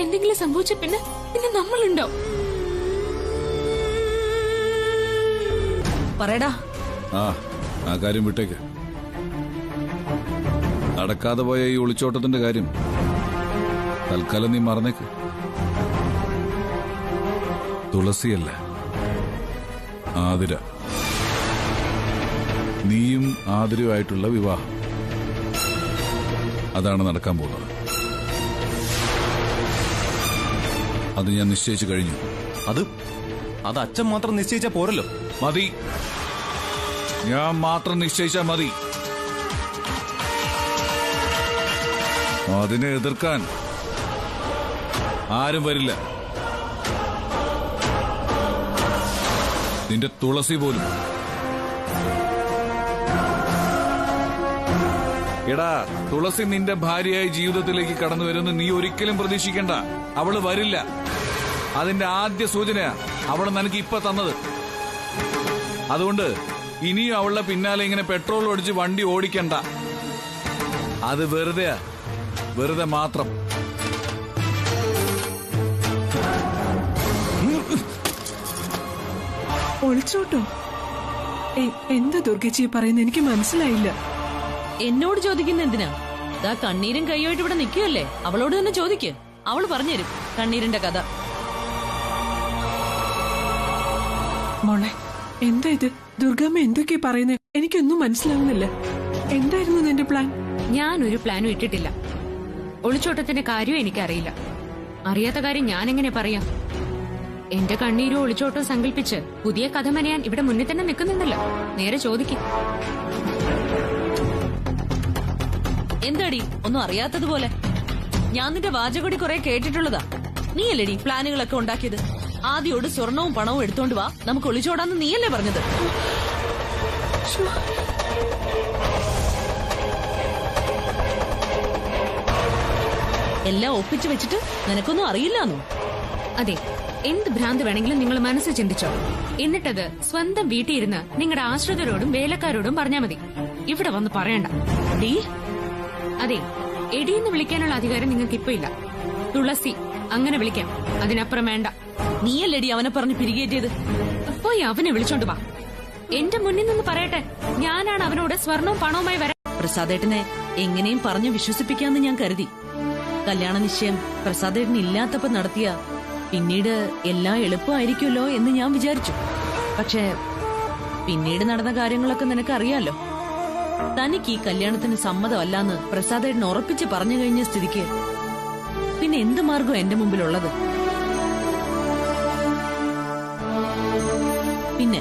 എന്തെങ്കിലും സംഭവിച്ച പിന്നെ നമ്മളുണ്ടോ? പറയടാ. ആ കാര്യം വിട്ടേക്ക്. നടക്കാതെ പോയ ഈ ഒളിച്ചോട്ടത്തിന്റെ കാര്യം തൽക്കാലം നീ മറന്നേക്ക്. തുളസിയല്ല, ആതിര. നീയും ആതിരയുമായിട്ടുള്ള വിവാഹം, അതാണ് നടക്കാൻ പോകുന്നത്. അത് ഞാൻ നിശ്ചയിച്ചു കഴിഞ്ഞു. അത് അച്ഛൻ മാത്രം നിശ്ചയിച്ചാ പോരല്ലോ. മതി, ഞാൻ മാത്രം നിശ്ചയിച്ചാ മതി. അതിനെ എതിർക്കാൻ ആരും വരില്ല. നിന്റെ തുളസി പോലും. എടാ, തുളസി നിന്റെ ഭാര്യയായി ജീവിതത്തിലേക്ക് കടന്നു വരുമെന്ന് നീ ഒരിക്കലും പ്രതീക്ഷിക്കണ്ട. അവള് വരില്ല. അതിന്റെ ആദ്യ സൂചനയാ അവള് നിനക്ക് ഇപ്പൊ തന്നത്. അതുകൊണ്ട് ഇനിയും അവളുടെ പിന്നാലെ ഇങ്ങനെ പെട്രോൾ ഒഴിച്ച് വണ്ടി ഓടിക്കണ്ട. അത് വെറുതെ മാത്രം. ഒളിച്ചോട്ടോ? എന്താ ദുർഗച്ചി പറയുന്നത്? എനിക്ക് മനസ്സിലായില്ല. എന്നോട് ചോദിക്കുന്ന എന്തിനാ? ദാ കണ്ണീരും കൈയായിട്ട് ഇവിടെ നിൽക്കുകയല്ലേ, അവളോട് തന്നെ ചോദിക്ക്. അവള് പറഞ്ഞുതരും കണ്ണീരിന്റെ കഥ. മോളെ, എന്താ ഇത്? ദുർഗമ്മ എന്തൊക്കെയാ പറയുന്നത്? എനിക്കൊന്നും മനസ്സിലാവുന്നില്ല. എന്തായിരുന്നു നിന്റെ പ്ലാൻ? ഞാനൊരു പ്ലാനും ഇട്ടിട്ടില്ല. ഒളിച്ചോട്ടത്തിന്റെ കാര്യം എനിക്കറിയില്ല. അറിയാത്ത കാര്യം ഞാൻ എങ്ങനെ പറയാം? എന്റെ കണ്ണീരും ഒളിച്ചോട്ടവും സങ്കല്പിച്ച് പുതിയ കഥ മെനയാൻ ഇവിടെ മുന്നിൽ തന്നെ നിൽക്കുന്നുണ്ടല്ലോ. നേരെ ചോദിക്കും. എന്താടി ഒന്നും അറിയാത്തതുപോലെ? ഞാൻ നിന്റെ വാചകടി കുറെ കേട്ടിട്ടുള്ളതാ. നീയല്ലേടി പ്ലാനുകളൊക്കെ ഉണ്ടാക്കിയത്? ആദ്യോട് സ്വർണവും പണവും എടുത്തോണ്ട് വാ, നമുക്ക് ഒളിച്ചോടാന്ന് നീയല്ലേ പറഞ്ഞത്? എല്ലാം ഒപ്പിച്ചു വെച്ചിട്ട് നിനക്കൊന്നും അറിയില്ലാന്നോ? അതെ, എന്ത് ഭ്രാന്ത് വേണമെങ്കിലും നിങ്ങൾ മനസ്സിൽ ചിന്തിച്ചോ. എന്നിട്ടത് സ്വന്തം വീട്ടിൽ ഇരുന്ന് നിങ്ങളുടെ ആശ്രിതരോടും വേലക്കാരോടും പറഞ്ഞാ മതി. ഇവിടെ വന്ന് പറയണ്ട. അതെ, എടിയെന്ന് വിളിക്കാനുള്ള അധികാരം നിങ്ങൾക്ക് ഇപ്പൊ ഇല്ല. തുളസി അങ്ങനെ വിളിക്കാം, അതിനപ്പുറം വേണ്ട. നീയല്ലേടി അവനെ പറഞ്ഞ് പിരികേറ്റിയത്? പോയി അവനെ വിളിച്ചോണ്ട് വാ. എന്റെ മുന്നിൽ നിന്ന് പറയട്ടെ, ഞാനാണ് അവനോട് സ്വർണവും പണവുമായി വരാൻ. പ്രസാദേട്ടനെ എങ്ങനെയും പറഞ്ഞു വിശ്വസിപ്പിക്കാന്ന് ഞാൻ കരുതി. കല്യാണ നിശ്ചയം പ്രസാദേട്ടൻ ഇല്ലാത്തപ്പോ നടത്തിയ പിന്നീട് എല്ലാം എളുപ്പമായിരിക്കുമല്ലോ എന്ന് ഞാൻ വിചാരിച്ചു. പക്ഷേ പിന്നീട് നടന്ന കാര്യങ്ങളൊക്കെ നിനക്കറിയാലോ. തനിക്ക് ഈ കല്യാണത്തിന് സമ്മതമല്ലാന്ന് പ്രസാദേട്ടൻ ഉറപ്പിച്ച് പറഞ്ഞു കഴിഞ്ഞ സ്ഥിതിക്ക് പിന്നെ എന്ത് മാർഗം എന്റെ മുമ്പിലുള്ളത്? പിന്നെ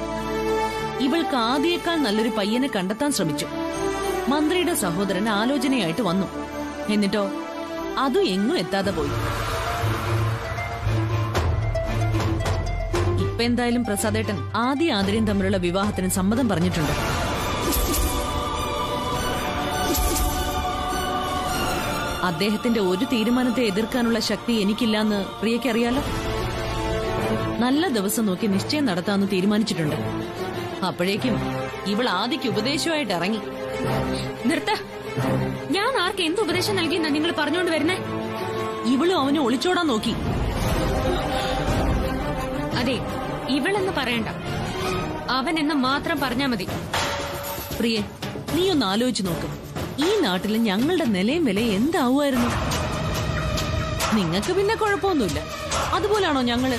ഇവൾക്ക് ആദ്യേക്കാൾ നല്ലൊരു പയ്യനെ കണ്ടെത്താൻ ശ്രമിച്ചു. മന്ത്രിയുടെ സഹോദരൻ ആലോചനയായിട്ട് വന്നു. എന്നിട്ടോ അതും എങ്ങും എത്താതെ പോയി. ഇപ്പൊ എന്തായാലും പ്രസാദേട്ടൻ ആദ്യയും തമ്മിലുള്ള വിവാഹത്തിന് സമ്മതം പറഞ്ഞിട്ടുണ്ട്. അദ്ദേഹത്തിന്റെ ഒരു തീരുമാനത്തെ എതിർക്കാനുള്ള ശക്തി എനിക്കില്ലാന്ന് പ്രിയക്കറിയാലോ. നല്ല ദിവസം നോക്കി നിശ്ചയം നടത്താമെന്ന് തീരുമാനിച്ചിട്ടുണ്ട്. അപ്പോഴേക്കും ഇവൾ ആദിക്ക് ഉപദേശമായിട്ട് ഇറങ്ങി. നിർത്ത. ഞാൻ ആർക്ക് എന്ത് ഉപദേശം നൽകിയെന്നാ നിങ്ങൾ പറഞ്ഞുകൊണ്ട് വരുന്നേ? ഇവളും അവനെ ഒളിച്ചോടാൻ നോക്കി. അതെ, ഇവളെന്ന് പറയണ്ട, അവൻ എന്ന് മാത്രം പറഞ്ഞാ മതി. പ്രിയെ, നീ ഒന്ന് ആലോചിച്ചു നോക്ക്. ഈ നാട്ടില് ഞങ്ങളുടെ നിലയും വിലയും എന്താവുമായിരുന്നു? നിങ്ങക്ക് പിന്നെ കുഴപ്പമൊന്നുമില്ല. അതുപോലാണോ ഞങ്ങള്?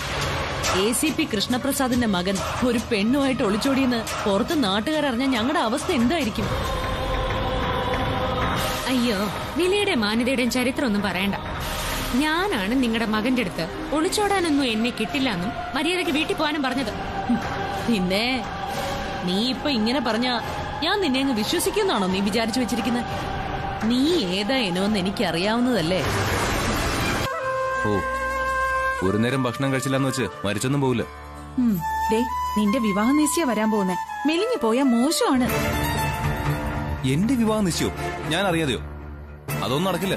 ACP കൃഷ്ണപ്രസാദിന്റെ മകൻ ഒരു പെണ്ണുമായിട്ട് ഒളിച്ചോടിയെന്ന് പുറത്ത് നാട്ടുകാരറിഞ്ഞാൽ ഞങ്ങളുടെ അവസ്ഥ എന്തായിരിക്കും? അയ്യോ, വിലയുടെ മാന്യതയുടെയും ചരിത്രമൊന്നും പറയണ്ട. ഞാനാണ് നിങ്ങളുടെ മകന്റെ അടുത്ത് ഒളിച്ചോടാനൊന്നും എന്നെ കിട്ടില്ലെന്നും മര്യാദയ്ക്ക് വീട്ടിൽ പോകാനും പറഞ്ഞത്. പിന്നെ നീ ഇപ്പൊ ഇങ്ങനെ പറഞ്ഞ ഞാൻ നിന്നെ അങ്ങ് വിശ്വസിക്കുന്നാണോ നീ വിചാരിച്ചു വെച്ചിരിക്കുന്നത്? നീ ഏതാ ഇനോന്ന് എനിക്ക് അറിയാവുന്നതല്ലേ. ഓ, ഒരു നേരം ഭക്ഷണം കഴിച്ചില്ലാന്ന് വെച്ച് മരിച്ചൊന്നും പോവില്ല. നിന്റെ വിവാഹ നിശ്ചയം വരാൻ പോകുന്നേ. മെലിഞ്ഞു പോയാ മോശമാണ്. എന്റെ വിവാഹ നിശ്ചയോ? ഞാൻ അറിയാതെയോ? അതൊന്നും നടക്കില്ല.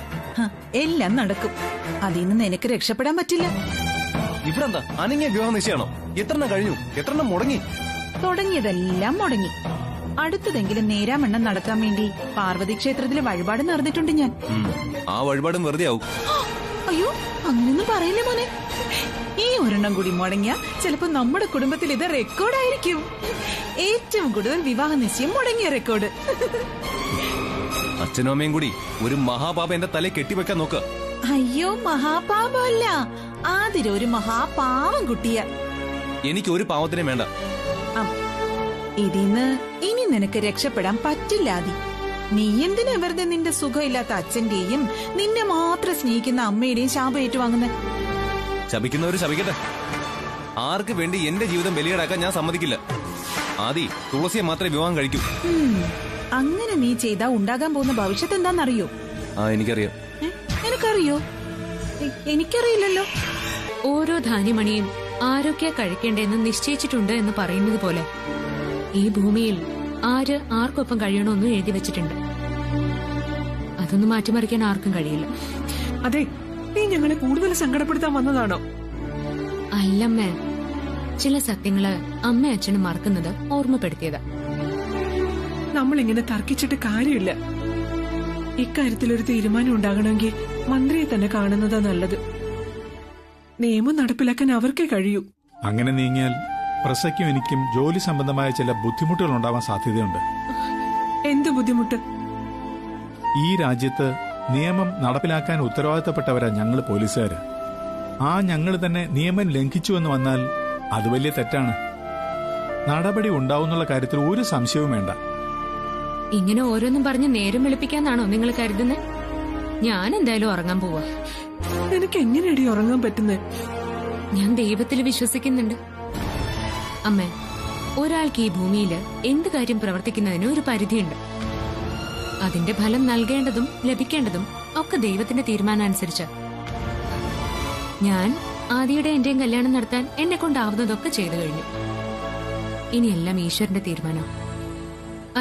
എല്ലാം നടക്കും. അതിന്ന് നിനക്ക് രക്ഷപ്പെടാൻ പറ്റില്ല. ഇവിടെ എന്താ അനങ്ങിയ വിവാഹ നിശ്ചയാണോ? എത്രണ്ണം കഴിഞ്ഞു? എത്രണ്ണം മുടങ്ങി? തുടങ്ങിയതെല്ലാം മുടങ്ങി. അടുത്തതെങ്കിലും നേരാമെണ്ണം നടക്കാൻ വേണ്ടി പാർവതി ക്ഷേത്രത്തിലെ വഴിപാട് നടന്നിട്ടുണ്ട് ഞാൻ. ആ വഴിപാടും വെറുതെ ആവും. അയ്യോ അങ്ങനൊന്നും പറയില്ലേ മോനെ. ഈ ഒരെണ്ണം കൂടി മുടങ്ങിയ ചിലപ്പോ നമ്മുടെ കുടുംബത്തിൽ ഇത് റെക്കോർഡായിരിക്കും. ഏറ്റവും കൂടുതൽ വിവാഹ നിശ്ചയം മുടങ്ങിയ റെക്കോർഡ്. അച്ഛനും അമ്മയും കൂടി ഒരു മഹാപാപ എന്റെ തലയിൽ കെട്ടിവെക്കാൻ നോക്ക. അയ്യോ മഹാപാപമല്ല, ആതിര ഒരു മഹാപാവം കുട്ടിയ. എനിക്ക് ഒരു പാവത്തിനെ വേണ്ട. ഇതിന്ന് ഇനി നിനക്ക് രക്ഷപ്പെടാൻ പറ്റില്ലാതി. നീ എന്തിനാ വെറുതെ നിന്റെ സുഖമില്ലാത്ത അച്ഛന്റെയും നിന്നെ മാത്രം സ്നേഹിക്കുന്ന അമ്മയുടെയും ശാപം ഏറ്റുവാങ്ങുന്നത്? ശപിക്കുന്നവര് ശപിക്കട്ടെ. ആർക്ക് വേണ്ടി എന്റെ ജീവിതം ബലിയേടാക്കാൻ ഞാൻ സമ്മതിക്കില്ല. ആദി തുളസിയെ മാത്രമേ വിവാഹം കഴിക്കൂ. അങ്ങനെ നീ ചെയ്താ ഉണ്ടാകാൻ പോകുന്ന ഭവിഷ്യത്ത് എന്താണെന്നറിയോ? എനിക്കറിയാം. എനിക്കറിയോ? എനിക്കറിയില്ലല്ലോ. ഓരോ ധാന്യമണിയും ആരൊക്കെയാ കഴിക്കേണ്ടതെന്ന് നിശ്ചയിച്ചിട്ടുണ്ട് എന്ന് പറയുന്നത് പോലെ ഈ ഭൂമിയിൽ ആര് ആർക്കൊപ്പം കഴിയണമെന്നും എഴുതി വെച്ചിട്ടുണ്ട്. അതൊന്നും മാറ്റിമറിക്കാൻ ആർക്കും കഴിയില്ല. അതെ, നീ ഞങ്ങളെ കൂടുതൽ സങ്കടപ്പെടുത്താൻ വന്നതാണോ? അല്ലമ്മേ, ചില സത്യങ്ങള് അമ്മ അച്ഛനും മറക്കുന്നത് ഓർമ്മപ്പെടുത്തിയതാ. നമ്മളിങ്ങനെ തർക്കിച്ചിട്ട് കാര്യമില്ല. ഇക്കാര്യത്തിൽ ഒരു തീരുമാനം ഉണ്ടാകണമെങ്കിൽ മന്ത്രിയെ തന്നെ കാണുന്നതാ നല്ലത്. നിയമം നടപ്പിലാക്കാൻ അവർക്കേ കഴിയൂ. അങ്ങനെ നീങ്ങിയാൽ പ്രസയ്ക്കും എനിക്കും ജോലി സംബന്ധമായ ചില ബുദ്ധിമുട്ടുകൾ ഉണ്ടാവാൻ സാധ്യതയുണ്ട്. എന്ത് ബുദ്ധിമുട്ട്? ഈ രാജ്യത്ത് നിയമം നടപ്പിലാക്കാൻ ഉത്തരവാദിത്തപ്പെട്ടവരാ ഞങ്ങൾ പോലീസുകാര്. ഞങ്ങൾ തന്നെ നിയമം ലംഘിച്ചുവെന്ന് വന്നാൽ അത് വലിയ തെറ്റാണ്. നടപടി ഉണ്ടാവുന്നുള്ള കാര്യത്തിൽ ഒരു സംശയവും വേണ്ട. ഇങ്ങനെ ഓരോന്നും പറഞ്ഞ് നേരം വെളുപ്പിക്കാന്നാണോ നിങ്ങൾ കരുതുന്നത്? ഞാൻ എന്തായാലും ഉറങ്ങാൻ പോവാ. നിനക്ക് എങ്ങനെയടി ഉറങ്ങാൻ പറ്റുന്നത്? ഞാൻ ദൈവത്തിൽ വിശ്വസിക്കുന്നുണ്ട്. അമ്മേ, ഒരാൾക്ക് ഈ ഭൂമിയില് എന്ത് കാര്യം പ്രവർത്തിക്കുന്നതിന് ഒരു പരിധിയുണ്ട്. അതിന്റെ ഫലം നൽകേണ്ടതും ലഭിക്കേണ്ടതും ഒക്കെ ദൈവത്തിന്റെ തീരുമാനം അനുസരിച്ച്. ഞാൻ ആദിയുടെ എന്റെയും കല്യാണം നടത്താൻ എന്നെ കൊണ്ടാവുന്നതൊക്കെ ചെയ്തു കഴിഞ്ഞു. ഇനിയെല്ലാം ഈശ്വരന്റെ തീരുമാനം.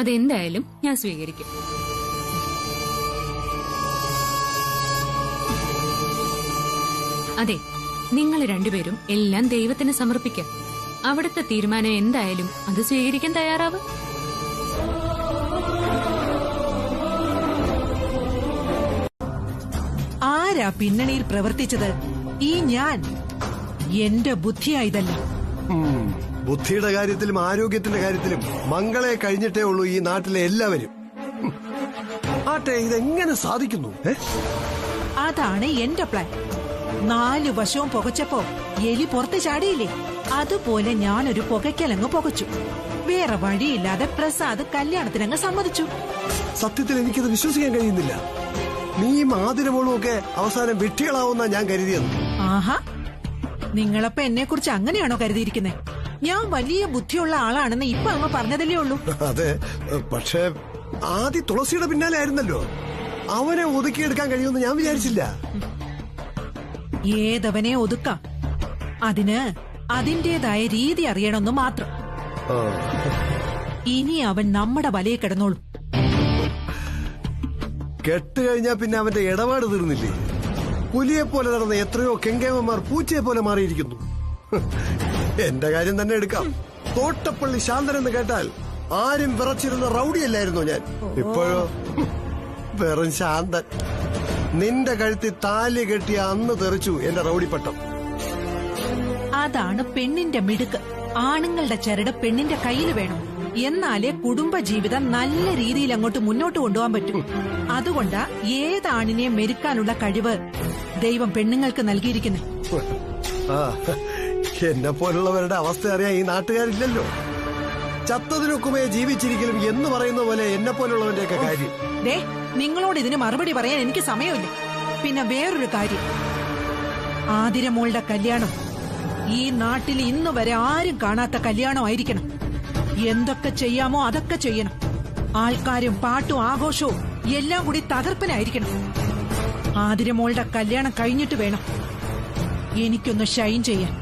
അതെന്തായാലും ഞാൻ സ്വീകരിക്കും. അതെ, നിങ്ങൾ രണ്ടുപേരും എല്ലാം ദൈവത്തിന് സമർപ്പിക്കാം. അവിടുത്തെ തീരുമാനം എന്തായാലും അത് സ്വീകരിക്കാൻ തയ്യാറാവും. ആരാ പിന്നണിയിൽ പ്രവർത്തിച്ചത്? ഈ ഞാൻ. എന്റെ ബുദ്ധിയായതല്ല. ബുദ്ധിയുടെ കാര്യത്തിലും ആരോഗ്യത്തിന്റെ കാര്യത്തിലും മംഗളെ കഴിഞ്ഞിട്ടേ ഉള്ളൂ ഈ നാട്ടിലെ എല്ലാവരും. ആട്ടെ, ഇതെങ്ങനെ സാധിക്കുന്നു? അതാണ് എന്റെ പ്ലാൻ. 4 വശവും പുകച്ചപ്പോ എലി പുറത്ത് ചാടിയില്ലേ? അതുപോലെ ഞാനൊരു പുകയ്ക്കലങ്ങ് പുകച്ചു. വേറെ വഴിയില്ലാതെ പ്രസാദ് കല്യാണത്തിനങ്ങ് സമ്മതിച്ചു. സത്യത്തിൽ എനിക്കത് വിശ്വസിക്കാൻ കഴിയുന്നില്ല. നീയും ആതിരമോളും ഒക്കെ അവസാനം വിട്ടികളാവുന്ന ഞാൻ കരുതിയത്. ആഹാ, നിങ്ങളപ്പോ എന്നെ കുറിച്ച് അങ്ങനെയാണോ കരുതിയിരിക്കുന്നത്? ഞാൻ വലിയ ബുദ്ധിയുള്ള ആളാണെന്ന് ഇപ്പൊ അങ്ങ് പറഞ്ഞതല്ലേ ഉള്ളൂ. അതെ, പക്ഷേ ആദ്യ തുളസിയുടെ പിന്നാലെ ആയിരുന്നല്ലോ. അവനെ ഒതുക്കിയെടുക്കാൻ കഴിയുമെന്ന് ഞാൻ വിചാരിച്ചില്ല. ഏതവനെ ഒതുക്കാം, അതിന് അതിന്റേതായ രീതി അറിയണമെന്ന് മാത്രം. ഇനി അവൻ നമ്മുടെ വലയെ കിടന്നോളും. കെട്ടുകഴിഞ്ഞാ പിന്നെ അവന്റെ ഇടപാട് തീർന്നില്ലേ? പുലിയെ പോലെ നടന്ന എത്രയോ കെങ്കേമന്മാർ പൂച്ചയെ പോലെ മാറിയിരിക്കുന്നു. എന്റെ കാര്യം തന്നെ എടുക്കാം. തോട്ടപ്പള്ളി ശാന്തൻ എന്ന് കേട്ടാൽ ആരും വിറച്ചിരുന്ന റൌഡിയല്ലായിരുന്നോ ഞാൻ? ഇപ്പോഴോ വെറും ശാന്തൻ. നിന്റെ കഴുത്തിൽ താലി കെട്ടിയ അന്ന് തെറിച്ചു എന്റെ റൌഡിപ്പട്ടം. അതാണ് പെണ്ണിന്റെ മിടുക്ക്. ആണുങ്ങളുടെ ചരട് പെണ്ണിന്റെ കയ്യിൽ വേണം. എന്നാലേ കുടുംബജീവിതം നല്ല രീതിയിൽ അങ്ങോട്ട് മുന്നോട്ട് കൊണ്ടുപോകാൻ പറ്റും. അതുകൊണ്ടാ ഏതാണിനെയും മെരുക്കാനുള്ള കഴിവ് ദൈവം പെണ്ണുങ്ങൾക്ക് നൽകിയിരിക്കുന്നത്. എന്നെ പോലുള്ളവരുടെ അവസ്ഥ അറിയാൻ ഈ നാട്ടുകാരില്ലല്ലോ. ചത്തതിനൊക്കുമേ ജീവിച്ചിരിക്കലും എന്ന് പറയുന്ന പോലെ എന്നെ പോലുള്ളവന്റെയൊക്കെ കാര്യം. നിങ്ങളോട് ഇതിന് മറുപടി പറയാൻ എനിക്ക് സമയമില്ല. പിന്നെ വേറൊരു കാര്യം, ആതിരമോളുടെ കല്യാണം ഈ നാട്ടിൽ ഇന്നു വരെ ആരും കാണാത്ത കല്യാണമായിരിക്കണം. എന്തൊക്കെ ചെയ്യാമോ അതൊക്കെ ചെയ്യണം. ആൾക്കാരും പാട്ടും ആഘോഷവും എല്ലാം കൂടി തകർപ്പനായിരിക്കണം. ആതിരമോളുടെ കല്യാണം കഴിഞ്ഞിട്ട് വേണം എനിക്കൊന്ന് ഷൈൻ ചെയ്യാൻ.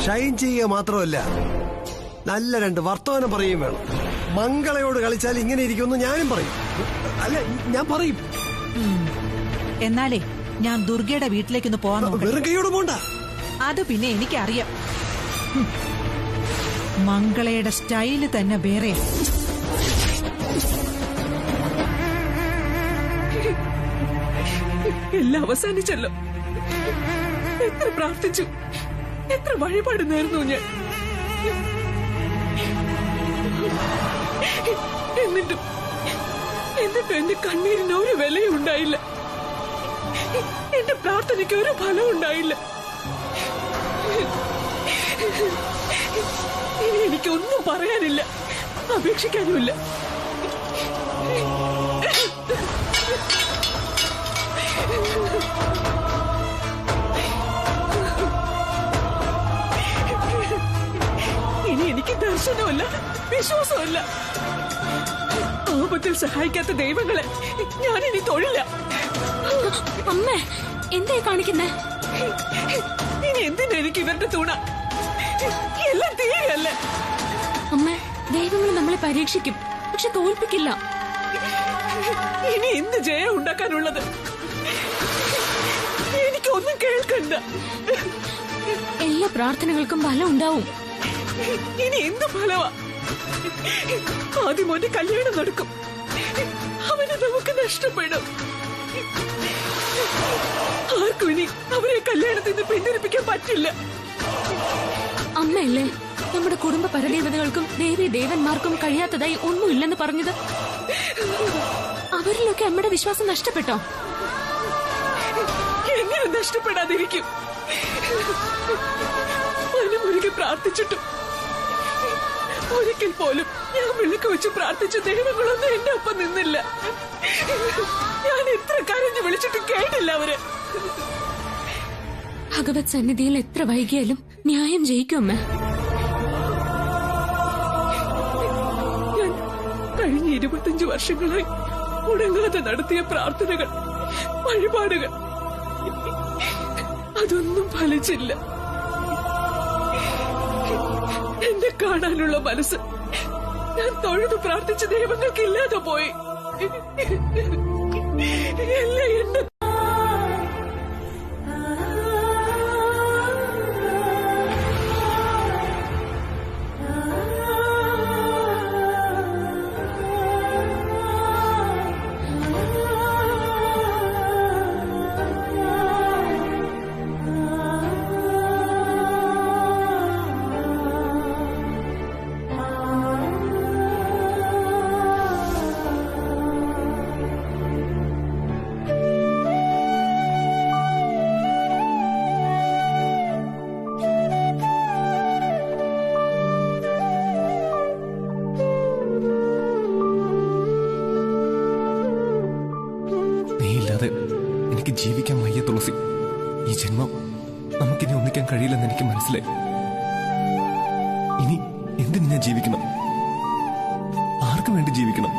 ഷൈൻ ചെയ്യുക മാത്രമല്ല, നല്ല 2 വർത്തമാനം പറയുകയും വേണം. മംഗളയോട് കളിച്ചാൽ ഇങ്ങനെ ഇരിക്കുമെന്ന് ഞാനും പറയും. അല്ല, ഞാൻ പറയും. എന്നാലേ ഞാൻ ദുർഗയുടെ വീട്ടിലേക്കൊന്ന് പോവാൻ വെറുകയോട് പോണ്ട. അത് പിന്നെ എനിക്കറിയാം. മംഗളയുടെ സ്റ്റൈല് തന്നെ വേറെ. എല്ലാം അവസാനിച്ചല്ലോ. എത്ര പ്രാർത്ഥിച്ചു, എത്ര വഴിപാട് നേർന്നു ഞാൻ. എന്നിട്ടും എന്റെ കണ്ണീരിന് ഒരു വിലയും ഉണ്ടായില്ല. എന്റെ പ്രാർത്ഥനയ്ക്ക് ഒരു ഫലവും ഉണ്ടായില്ല. ഇനി എനിക്കൊന്നും പറയാനില്ല, അപേക്ഷിക്കാനുമില്ല. ഇനി എനിക്ക് ദർശനമല്ല, വിശ്വാസമല്ല. ആപത്തിൽ സഹായിക്കാത്ത ദൈവങ്ങളെ ഞാനിനി തൊഴില്ല. അമ്മേ, എന്തായി കാണിക്കുന്നേ? ഇനി എന്തിനാ എനിക്ക് ഇവരുടെ തൂണ? എല്ലാം തീരല്ലേ? അമ്മേ, ദൈവങ്ങൾ നമ്മളെ പരീക്ഷിക്കും, പക്ഷെ തോൽപ്പിക്കില്ല. ഇനി എന്ത് ജയം ഉണ്ടാക്കാനുള്ളത്? എനിക്കൊന്നും കേൾക്കണ്ട. എല്ലാ പ്രാർത്ഥനകൾക്കും ഫലം ഉണ്ടാവും. ഇനി എന്ത് ഫലവാ? ആദ്യം മോന്റെ കല്യാണം നടക്കും, അവനെ നമുക്ക് നഷ്ടപ്പെടും. ആർക്കും ഇനി അവരെ കല്യാണത്തിൽ നിന്ന് പിന്തിരിപ്പിക്കാൻ പറ്റില്ല. അമ്മയല്ലേ നമ്മുടെ കുടുംബ പരദേവതകൾക്കും ദേവി ദേവന്മാർക്കും കഴിയാത്തതായി ഒന്നുമില്ലെന്ന് പറഞ്ഞത്? അവരിലൊക്കെ അമ്മയുടെ വിശ്വാസം നഷ്ടപ്പെട്ടോ? എങ്ങനെ നഷ്ടപ്പെടാതിരിക്കും? മനമൊരുക്കി പ്രാർത്ഥിച്ചിട്ടും ഒരിക്കൽ പോലും ഞാൻ വിളക്ക് വെച്ച് പ്രാർത്ഥിച്ച ദൈവങ്ങളൊന്നും എന്റെ ഒപ്പം നിന്നില്ല. ഞാൻ എത്ര കരഞ്ഞു വിളിച്ചിട്ട് കേട്ടില്ല അവര്. ഭഗവത് സന്നിധിയിൽ എത്ര വൈകിയാലും ന്യായം ജയിക്കും അമ്മ. ഞാൻ കഴിഞ്ഞ 25 വർഷങ്ങളായി മുടങ്ങാതെ നടത്തിയ പ്രാർത്ഥനകൾ, വഴിപാടുകൾ, അതൊന്നും ഫലിച്ചില്ല. എന്നെ കാണാനുള്ള മനസ്സ് ഞാൻ തൊഴുതു പ്രാർത്ഥിച്ച ദൈവങ്ങൾക്ക് ഇല്ലാതെ പോയി. എല്ലാം എന്റെ എനിക്ക് ജീവിക്കാൻ വയ്യ തുളസി. ഈ ജന്മം നമുക്കിനി ഒന്നിക്കാൻ കഴിയില്ലെന്ന് എനിക്ക് മനസ്സിലായി. ഇനി എന്തിന് ഞാൻ ജീവിക്കണം? ആർക്കു വേണ്ടി ജീവിക്കണം?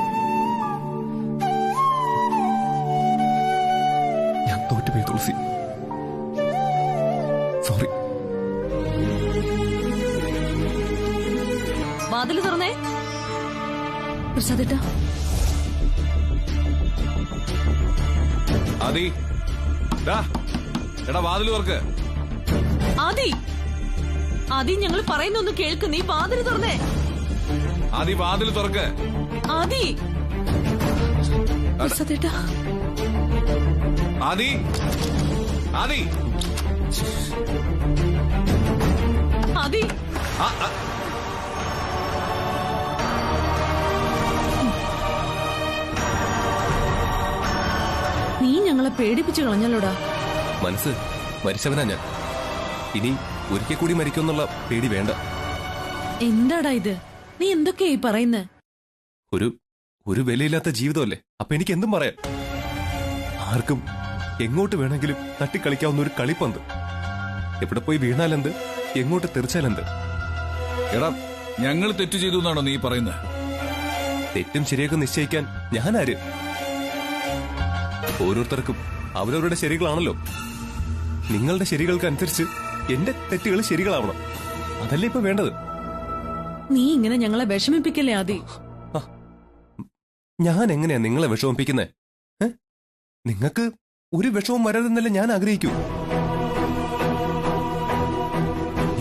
ഞാൻ തോറ്റുപോയി തുളസി. സോറി. വാതിൽ തുറന്നേ പ്രസാദേട്ടാ. ആദി, എടാ വാതിൽ തുറക്ക്. ആദി, ആദി ഞങ്ങൾ പറയുന്നൊന്ന് കേൾക്ക്. നീ വാതിൽ തുറന്നേ. ആദി വാതിൽ തുറക്ക്. ആദി, പ്രസാദേട്ടാ. ആദി, ആദി, ആദി. നീ ഞങ്ങളെ പേടിപ്പിച്ചു കളഞ്ഞല്ലോടാ. മനസ്സ് മരിച്ചവനാ ഞാൻ. ഇനി ഒരിക്കൽ കൂടി മരിക്കുമെന്നുള്ള പേടി വേണ്ട. എന്താടാ ഇത്? നീ എന്തൊക്കെയായി പറയുന്നേ? ഒരു വിലയില്ലാത്ത ജീവിതമല്ലേ. അപ്പൊ എനിക്ക് എന്തും പറയാം. ആർക്കും എങ്ങോട്ട് വേണമെങ്കിലും തട്ടിക്കളിക്കാവുന്ന ഒരു കളിപ്പന്ത്. എവിടെ പോയി വീണാലെന്ത്, എങ്ങോട്ട് തെറിച്ചാലെന്ത്? എടാ, ഞങ്ങൾ തെറ്റ് ചെയ്തു എന്നാണോ നീ പറയുന്നത്? തെറ്റും ശരിയൊക്കെ നിശ്ചയിക്കാൻ ഞാനാര്? ഓരോരുത്തർക്കും അവരവരുടെ ശരികളാണല്ലോ. നിങ്ങളുടെ ശരികൾക്കനുസരിച്ച് എന്റെ തെറ്റുകൾ ശരികളാവണം. അതല്ലേ ഇപ്പൊ വേണ്ടത്. നീ ഇങ്ങനെ ഞങ്ങളെ വിഷമിപ്പിക്കല്ലേ ആദി. ഞാൻ എങ്ങനെയാ നിങ്ങളെ വിഷമിപ്പിക്കുന്നേ? നിങ്ങൾക്ക് ഒരു വിഷമവും വരരുതെന്നല്ലേ ഞാൻ ആഗ്രഹിക്കൂ.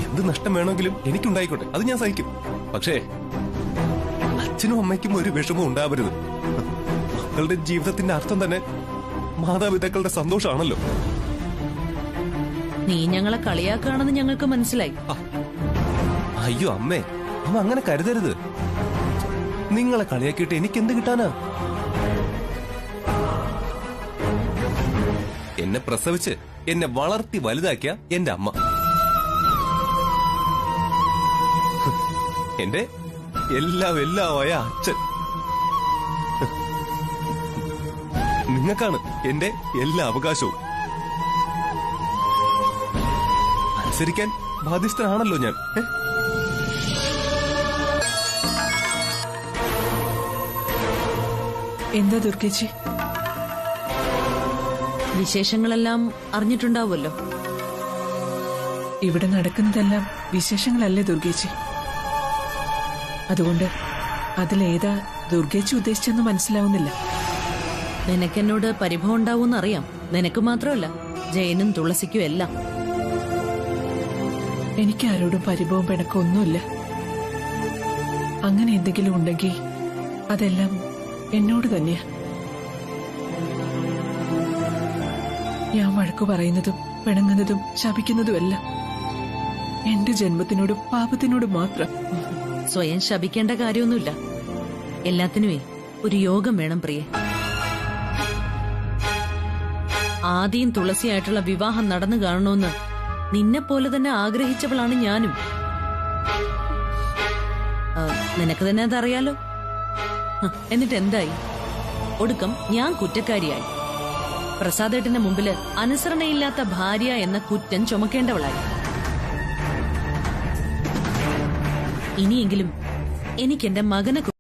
എന്ത് നഷ്ടം വേണമെങ്കിലും എനിക്കുണ്ടായിക്കോട്ടെ, അത് ഞാൻ സഹിക്കും. പക്ഷേ അച്ഛനും അമ്മയ്ക്കും ഒരു വിഷമവും ഉണ്ടാവരുത്. മക്കളുടെ ജീവിതത്തിന്റെ അർത്ഥം തന്നെ മാതാപിതാക്കളുടെ സന്തോഷമാണല്ലോ. നീ ഞങ്ങളെ കളിയാക്കുകയാണെന്ന് ഞങ്ങൾക്ക് മനസ്സിലായി. അയ്യോ അമ്മേ, അമ്മ അങ്ങനെ കരുതരുത്. നിങ്ങളെ കളിയാക്കിയിട്ട് എനിക്ക് എന്ത് കിട്ടാനാ? എന്നെ പ്രസവിച്ച് എന്നെ വളർത്തി വലുതാക്കിയ എന്റെ അമ്മ, എന്റെ എല്ലാമായ അച്ഛൻ, നിങ്ങൾക്കാണ് എന്റെ എല്ലാ അവകാശവും. അനുസരിക്കാൻ ബാധ്യസ്ഥനാണല്ലോ ഞാൻ. എന്താ ദുർഗേച്ചി? വിശേഷങ്ങളെല്ലാം അറിഞ്ഞിട്ടുണ്ടാവുമല്ലോ. ഇവിടെ നടക്കുന്നതെല്ലാം വിശേഷങ്ങളല്ലേ ദുർഗേച്ചി? അതുകൊണ്ട് അതിലേതാ ദുർഗേച്ചി ഉദ്ദേശിച്ചെന്ന് മനസ്സിലാവുന്നില്ല. നിനക്കെന്നോട് പരിഭവം ഉണ്ടാവൂന്നറിയാം. നിനക്ക് മാത്രമല്ല, ജയനും തുളസിക്കും എല്ലാം. എനിക്ക് ആരോടും പരിഭവം പിണക്കൊന്നുമില്ല. അങ്ങനെ എന്തെങ്കിലും ഉണ്ടെങ്കിൽ അതെല്ലാം എന്നോട് തന്നെയാ. ഞാൻ വഴക്കു പറയുന്നതും പിണങ്ങുന്നതും ശപിക്കുന്നതുമല്ല എന്റെ ജന്മത്തിനോടും പാപത്തിനോടും മാത്രം. സ്വയം ശപിക്കേണ്ട കാര്യമൊന്നുമില്ല. എല്ലാത്തിനുമേ ഒരു യോഗം വേണം പ്രിയെ. ആദ്യം തുളസിയായിട്ടുള്ള വിവാഹം നടന്നു കാണണമെന്ന് നിന്നെ പോലെ തന്നെ ആഗ്രഹിച്ചവളാണ് ഞാനും. നിനക്ക് തന്നെ അതറിയാലോ. എന്നിട്ട് എന്തായി? ഒടുക്കം ഞാൻ കുറ്റക്കാരിയായി. പ്രസാദേട്ടന്റെ മുമ്പില് അനുസരണയില്ലാത്ത ഭാര്യ എന്ന കുറ്റം ചുമക്കേണ്ടവളായി. ഇനിയെങ്കിലും എനിക്ക് എന്റെ മകനെ